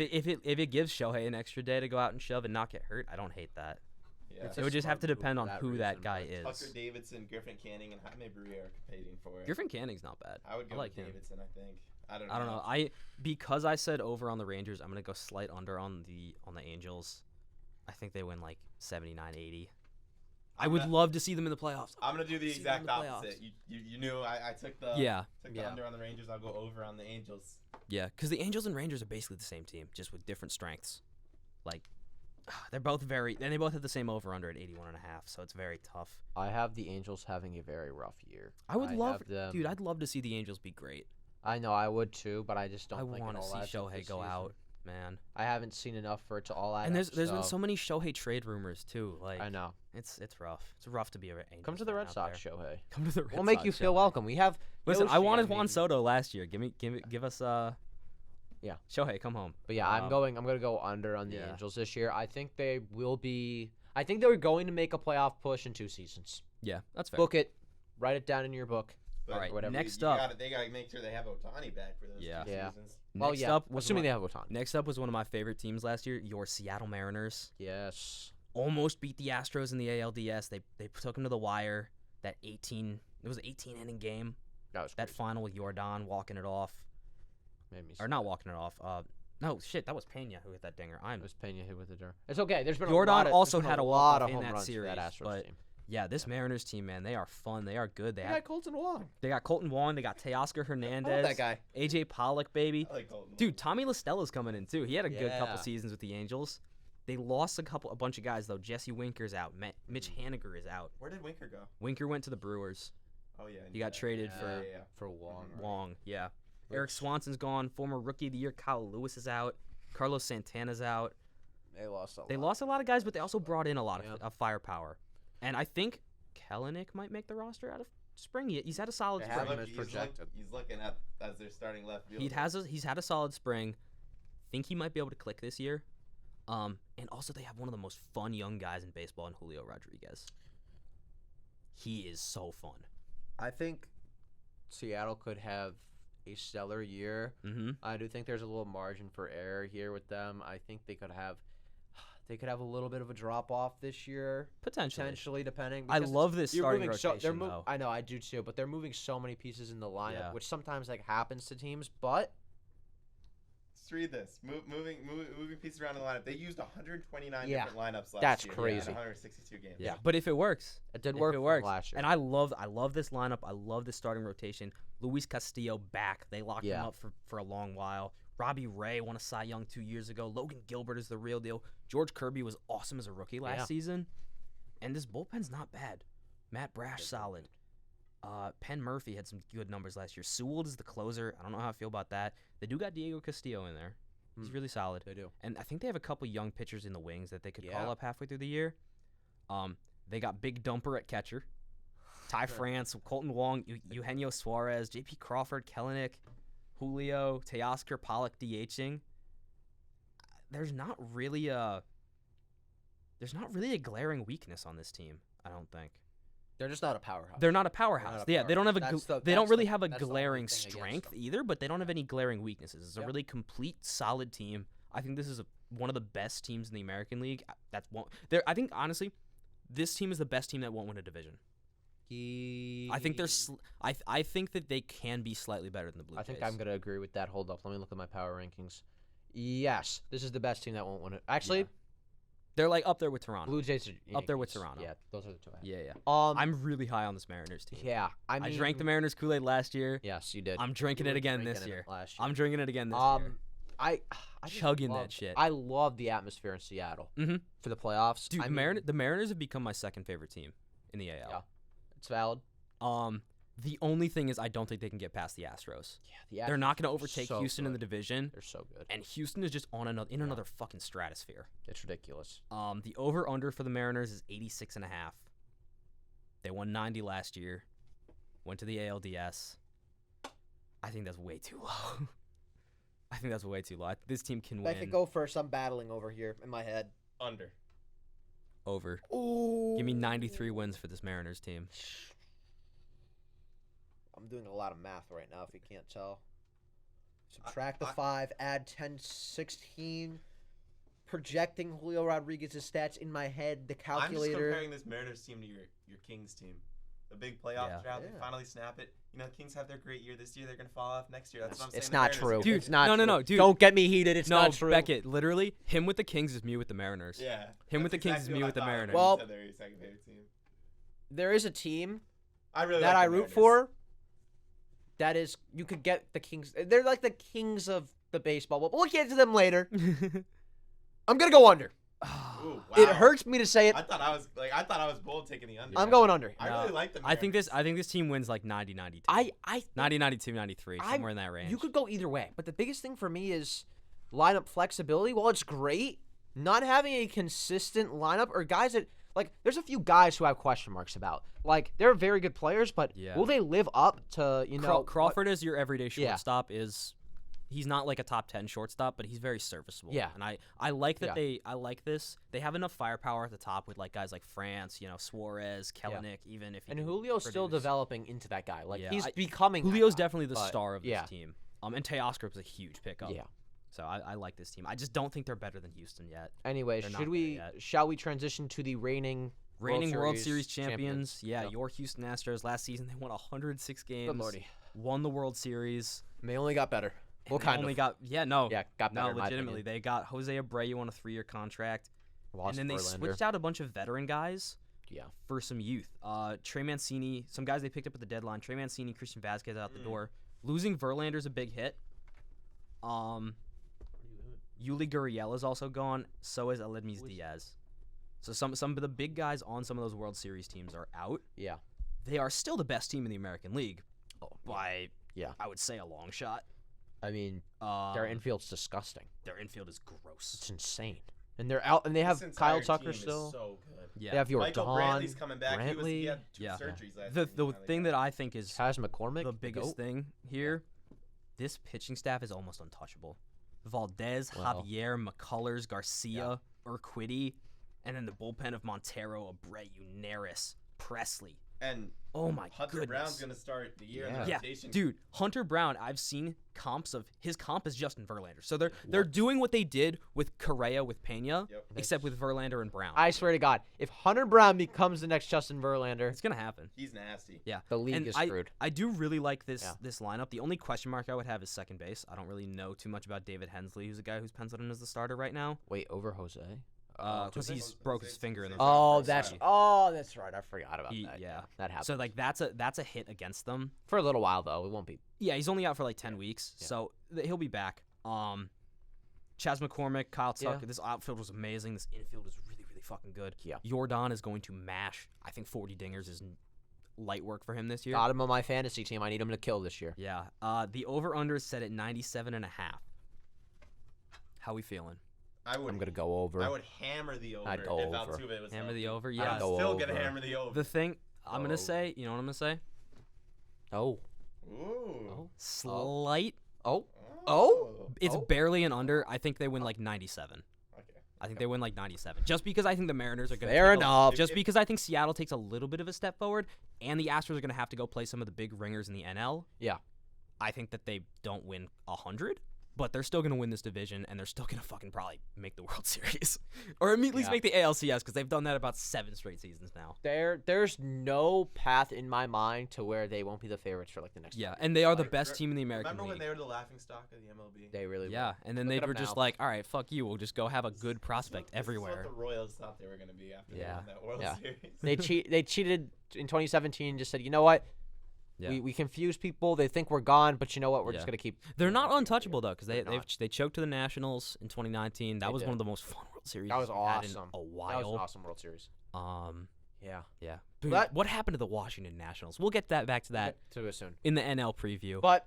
it gives Shohei an extra day to go out and shove and not get hurt, I don't hate that. Yeah. It would just have to depend on who that guy is. Tucker Davidson, Griffin Canning, and Jaime Barria are competing for it. Griffin Canning's not bad. I would go with Davidson, I think. I don't know. Because I said over on the Rangers, I'm gonna go slight under on the Angels. I think they win 79-80. I would love to see them in the playoffs. I'm gonna do the exact opposite. You knew I took the under on the Rangers. I'll go over on the Angels. Yeah, because the Angels and Rangers are basically the same team, just with different strengths. They're both they both have the same over under at 81.5, so it's very tough. I have the Angels having a very rough year. I'd love to see the Angels be great. I know I would too, but I just don't. I want to see Shohei go out, man. I haven't seen enough for it to all add. And there's been so many Shohei trade rumors too. I know it's rough. It's rough to be an Angels. Come to the Red Sox, Shohei. Come to the Red Sox. We'll make you feel welcome. We have. Listen, I wanted Juan Soto last year. Give us Yeah. Shohei, come home. But yeah, I'm going to go under on the Angels this year. I think they will be. I think they're going to make a playoff push in 2 seasons. Yeah, that's fair. Book it. Write it down in your book. But all right. Whatever. Next up, they got to make sure they have Ohtani back for those 2 seasons. Well, next up was assuming they have Ohtani. Next up was one of my favorite teams last year, your Seattle Mariners. Yes. Almost beat the Astros in the ALDS. They took them to the wire. It was an 18-inning game. That final with Jordan walking it off. Or not walking it off. No, shit, that was Pena who hit that dinger. It was Pena hit with the dinger. It's okay. There's been Jordan also had a lot of home in that runs series, for that Astros team. Yeah, this Mariners team, man, they are fun. They are good. They got Colton Wong. They got Colton Wong. They got Teoscar Hernandez. I love that guy. AJ Pollock, baby. I like Colton. Dude, Tommy LaStella's coming in too. He had a good couple seasons with the Angels. They lost a bunch of guys though. Jesse Winker's out. Mitch Haniger is out. Where did Winker go? Winker went to the Brewers. Oh yeah. He got traded for Wong. Wong, yeah. Eric Swanson's gone. Former Rookie of the Year Kyle Lewis is out. Carlos Santana's out. They lost a lot. They lost a lot of guys, but they also brought in a lot of firepower. And I think Kelenic might make the roster out of spring. He's had a solid spring. He's looking at as their starting left fielder. He's had a solid spring. Think he might be able to click this year. And also they have one of the most fun young guys in baseball in Julio Rodriguez. He is so fun. I think Seattle could have a stellar year. Mm-hmm. I do think there's a little margin for error here with them. I think they could have a little bit of a drop off this year, Potentially depending. I because love this you're starting moving rotation, though. I know, I do too, but they're moving so many pieces in the lineup, Yeah. which sometimes happens to teams. But Let's read this. Moving pieces around the lineup. They used 129 Yeah. different lineups last That's year. crazy. In 162 games. Yeah, but if it works, it did if work it for works, them last year. and I love this lineup. I love this starting rotation. Luis Castillo back. They locked him up for a long while. Robbie Ray won a Cy Young 2 years ago. Logan Gilbert is the real deal. George Kirby was awesome as a rookie last season. And this bullpen's not bad. Matt Brash, solid. Penn Murphy had some good numbers last year. Sewell is the closer. I don't know how I feel about that. They do got Diego Castillo in there. He's really solid. They do. And I think they have a couple young pitchers in the wings that they could call up halfway through the year. They got Big Dumper at catcher. Ty France, Colton Wong, Eugenio Suarez, J.P. Crawford, Kellenic, Julio, Teoscar, Pollock DHing. There's not really a glaring weakness on this team, I don't think. They're just not a powerhouse. They're not a powerhouse. They don't have they don't really have a that's the glaring only thing strength against them. either, but they don't have any glaring weaknesses. It's a Yep. really complete, solid team. I think this is one of the best teams in the American League. I think honestly, this team is the best team that won't win a division. I think I think that they can be slightly better than the Blue Jays. I think I'm gonna agree with that. Hold up, let me look at my power rankings. Yes, this is the best team that won't win it. Actually, they're like up there with Toronto. Blue Jays are Up there with Yankees. Toronto. Yeah, those are the two. Yeah. I'm I'm really high on this Mariners team. I mean, I drank the Mariners Kool-Aid last year. Yes, you did. I'm drinking You it were again this drinking year. it last year. I'm drinking it again this year. I just Chugging love- that shit. I love the atmosphere in Seattle for the playoffs. Dude, I mean, the Mariners have become my second favorite team in the AL. Yeah. It's valid. The only thing is I don't think they can get past the Astros. Yeah, They're not going to overtake so Houston in the good. division, They're so good. and Houston is just on another fucking stratosphere. It's ridiculous. The over-under for the Mariners is 86.5. They won 90 last year. Went to the ALDS. I think that's way too low. I think that's way too low. This team can win. I could go first. I'm battling over here in my head. Under. Over. Ooh. Give me 93 wins for this Mariners team. I'm doing a lot of math right now, if you can't tell. Subtract the 5, add 10, 16. Projecting Julio Rodriguez's stats in my head, the I'm just calculator. comparing this Mariners team to your Kings team. The big playoff drought. Yeah. They finally snap it. You know, Kings have their great year this year. They're gonna fall off next year. That's what I'm saying. It's the not Mariners true. are- Dude, It's not no, true. dude. Don't get me heated. It's No, not true. Beckett, literally, him with the Kings is me with the Mariners. Yeah. Him with the that's Kings is exactly me what with the I thought when Mariners. you Well, said they're your second favorite team. There is a team I really that like I the root Mariners. for. That is, you could get the Kings. They're like the Kings of the baseball. But we'll get to them later. I'm gonna go under. Ooh, It wow. hurts me to say it. I thought I was bold taking the under. I'm going under. I No, really like the I think Mariners. this team wins like 90-92. I 90-92, 93, somewhere in that range. You could go either way, but the biggest thing for me is lineup flexibility. Well, it's great. Not having a consistent lineup or guys that there's a few guys who have question marks about. They're very good players, but will they live up to Crawford is your everyday shortstop. He's not like a top 10 shortstop, but he's very serviceable. Yeah. And I like that I like this. They have enough firepower at the top with guys like France, Suarez, Kellenic, even if he And can Julio's still produce. developing into that guy. Yeah, He's becoming. Julio's that guy, definitely the but, star of this yeah. team. And Teoscar was a huge pickup. Yeah. So I like this team. I just don't think they're better than Houston yet. Anyway, They're not there yet. shall we transition to the reigning World Series champions. Yeah, your Houston Astros last season they won 106 games. Good lordy. Won the World Series. They only got better. And they only got got better. No, in my legitimately, opinion. they got Jose Abreu on a 3-year contract, Lost and then they Verlander. switched out a bunch of veteran guys Yeah. for some youth. Trey Mancini, some guys they picked up at the deadline. Trey Mancini, Christian Vasquez out the door. Losing Verlander's a big hit. Yuli Gurriela's also gone. So is Aledmys Diaz. So some of the big guys on some of those World Series teams are out. Yeah. They are still the best team in the American League by Yeah. I would say a long shot. I mean, their infield's disgusting. Their infield is gross. It's insane. And they're out, and they have This Kyle entire Tucker team is still. so good. Yeah. They have your Michael Dawn, Brantley's coming back. He had 2 surgeries last The year. the thing that I think is Kaz McCormick, the biggest thing here, this pitching staff is almost untouchable. Valdez, Wow. Javier, McCullers, Garcia, Urquidy, and then the bullpen of Montero, Abreu, Neris, Presley, And Oh my Hunter goodness. Brown's gonna start the year in the Yeah, rotation. dude, Hunter Brown. I've seen comps of his comp is Justin Verlander. So they're doing what they did with Correa with Pena, except with Verlander and Brown. I swear to God, if Hunter Brown becomes the next Justin Verlander, It's gonna happen. He's nasty. Yeah, the league and is screwed. I do really like this Yeah. this lineup. The only question mark I would have is second base. I don't really know too much about David Hensley, who's a guy who's penciled in as the starter right now. Wait, over Jose? Because he's broke his finger in the. Oh, first that's right. I forgot about He- that. yeah. That happened. So like that's a hit against them. For a little while though, it won't be. Yeah, he's only out for like 10 weeks, Yeah. so he'll be back. Chas McCormick, Kyle Tucker. Yeah. This outfield was amazing. This infield was really, really fucking good. Yeah. Jordan is going to mash. I think 40 dingers is light work for him this year. Got him on my fantasy team. I need him to kill this year. Yeah. The over/under is set at 97.5. How we feeling? I'm gonna go over. I would hammer the over. I'd go if over. Altuve was Hammer healthy. the over? I'm Yeah. go still gonna over. hammer the over. The thing I'm Oh. gonna say, you know what I'm gonna say? Oh. Ooh. Slight. Oh. Oh. It's Oh. barely an under. I think they win like 97. Okay. I think they win like 97. Just because I think the Mariners are going to Fair enough. Just because I think Seattle takes a little bit of a step forward, and the Astros are going to have to go play some of the big ringers in the NL. Yeah. I think that they don't win 100, but they're still going to win this division, and they're still going to fucking probably make the World Series. Or at least Yeah. make the ALCS, because they've done that about 7 straight seasons now. There's no path in my mind to where they won't be the favorites for like the next. Yeah, 5 and they are the Like, best team in the American Remember when League. they were the laughingstock of the MLB? They really. Yeah, and then Look they it up were just now. like, all right, fuck you. We'll just go have a good prospect This is everywhere. what the Royals thought they were gonna be after they Yeah. won that World Yeah. Series. They cheated in 2017. Just said, you know what? Yeah. We confuse people. They think we're gone, but you know what? We're just Yeah. gonna keep. They're not untouchable though, because They're they choked to the Nationals in 2019. That They was did. one of the most fun World Series That was we've had in awesome. a That was while. an awesome World Series. Yeah. Yeah. But- What happened to the Washington Nationals? We'll get back to that To it soon. in the NL preview. But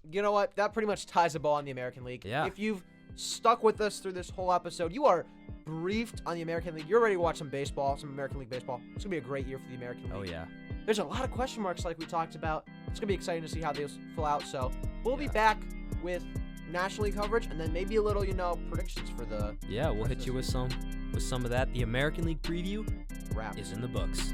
you know what? That pretty much ties the ball on the American League. Yeah. If you've stuck with us through this whole episode, you are briefed on the American League. You're ready to watch some baseball, some American League baseball. It's gonna be a great year for the American League. Oh yeah. There's a lot of question marks like we talked about. It's gonna be exciting to see how those fill out. So we'll be back with National League coverage and then maybe a little, predictions for the Yeah, we'll rest hit of you the with some of that. The American League preview wrap. is in the books.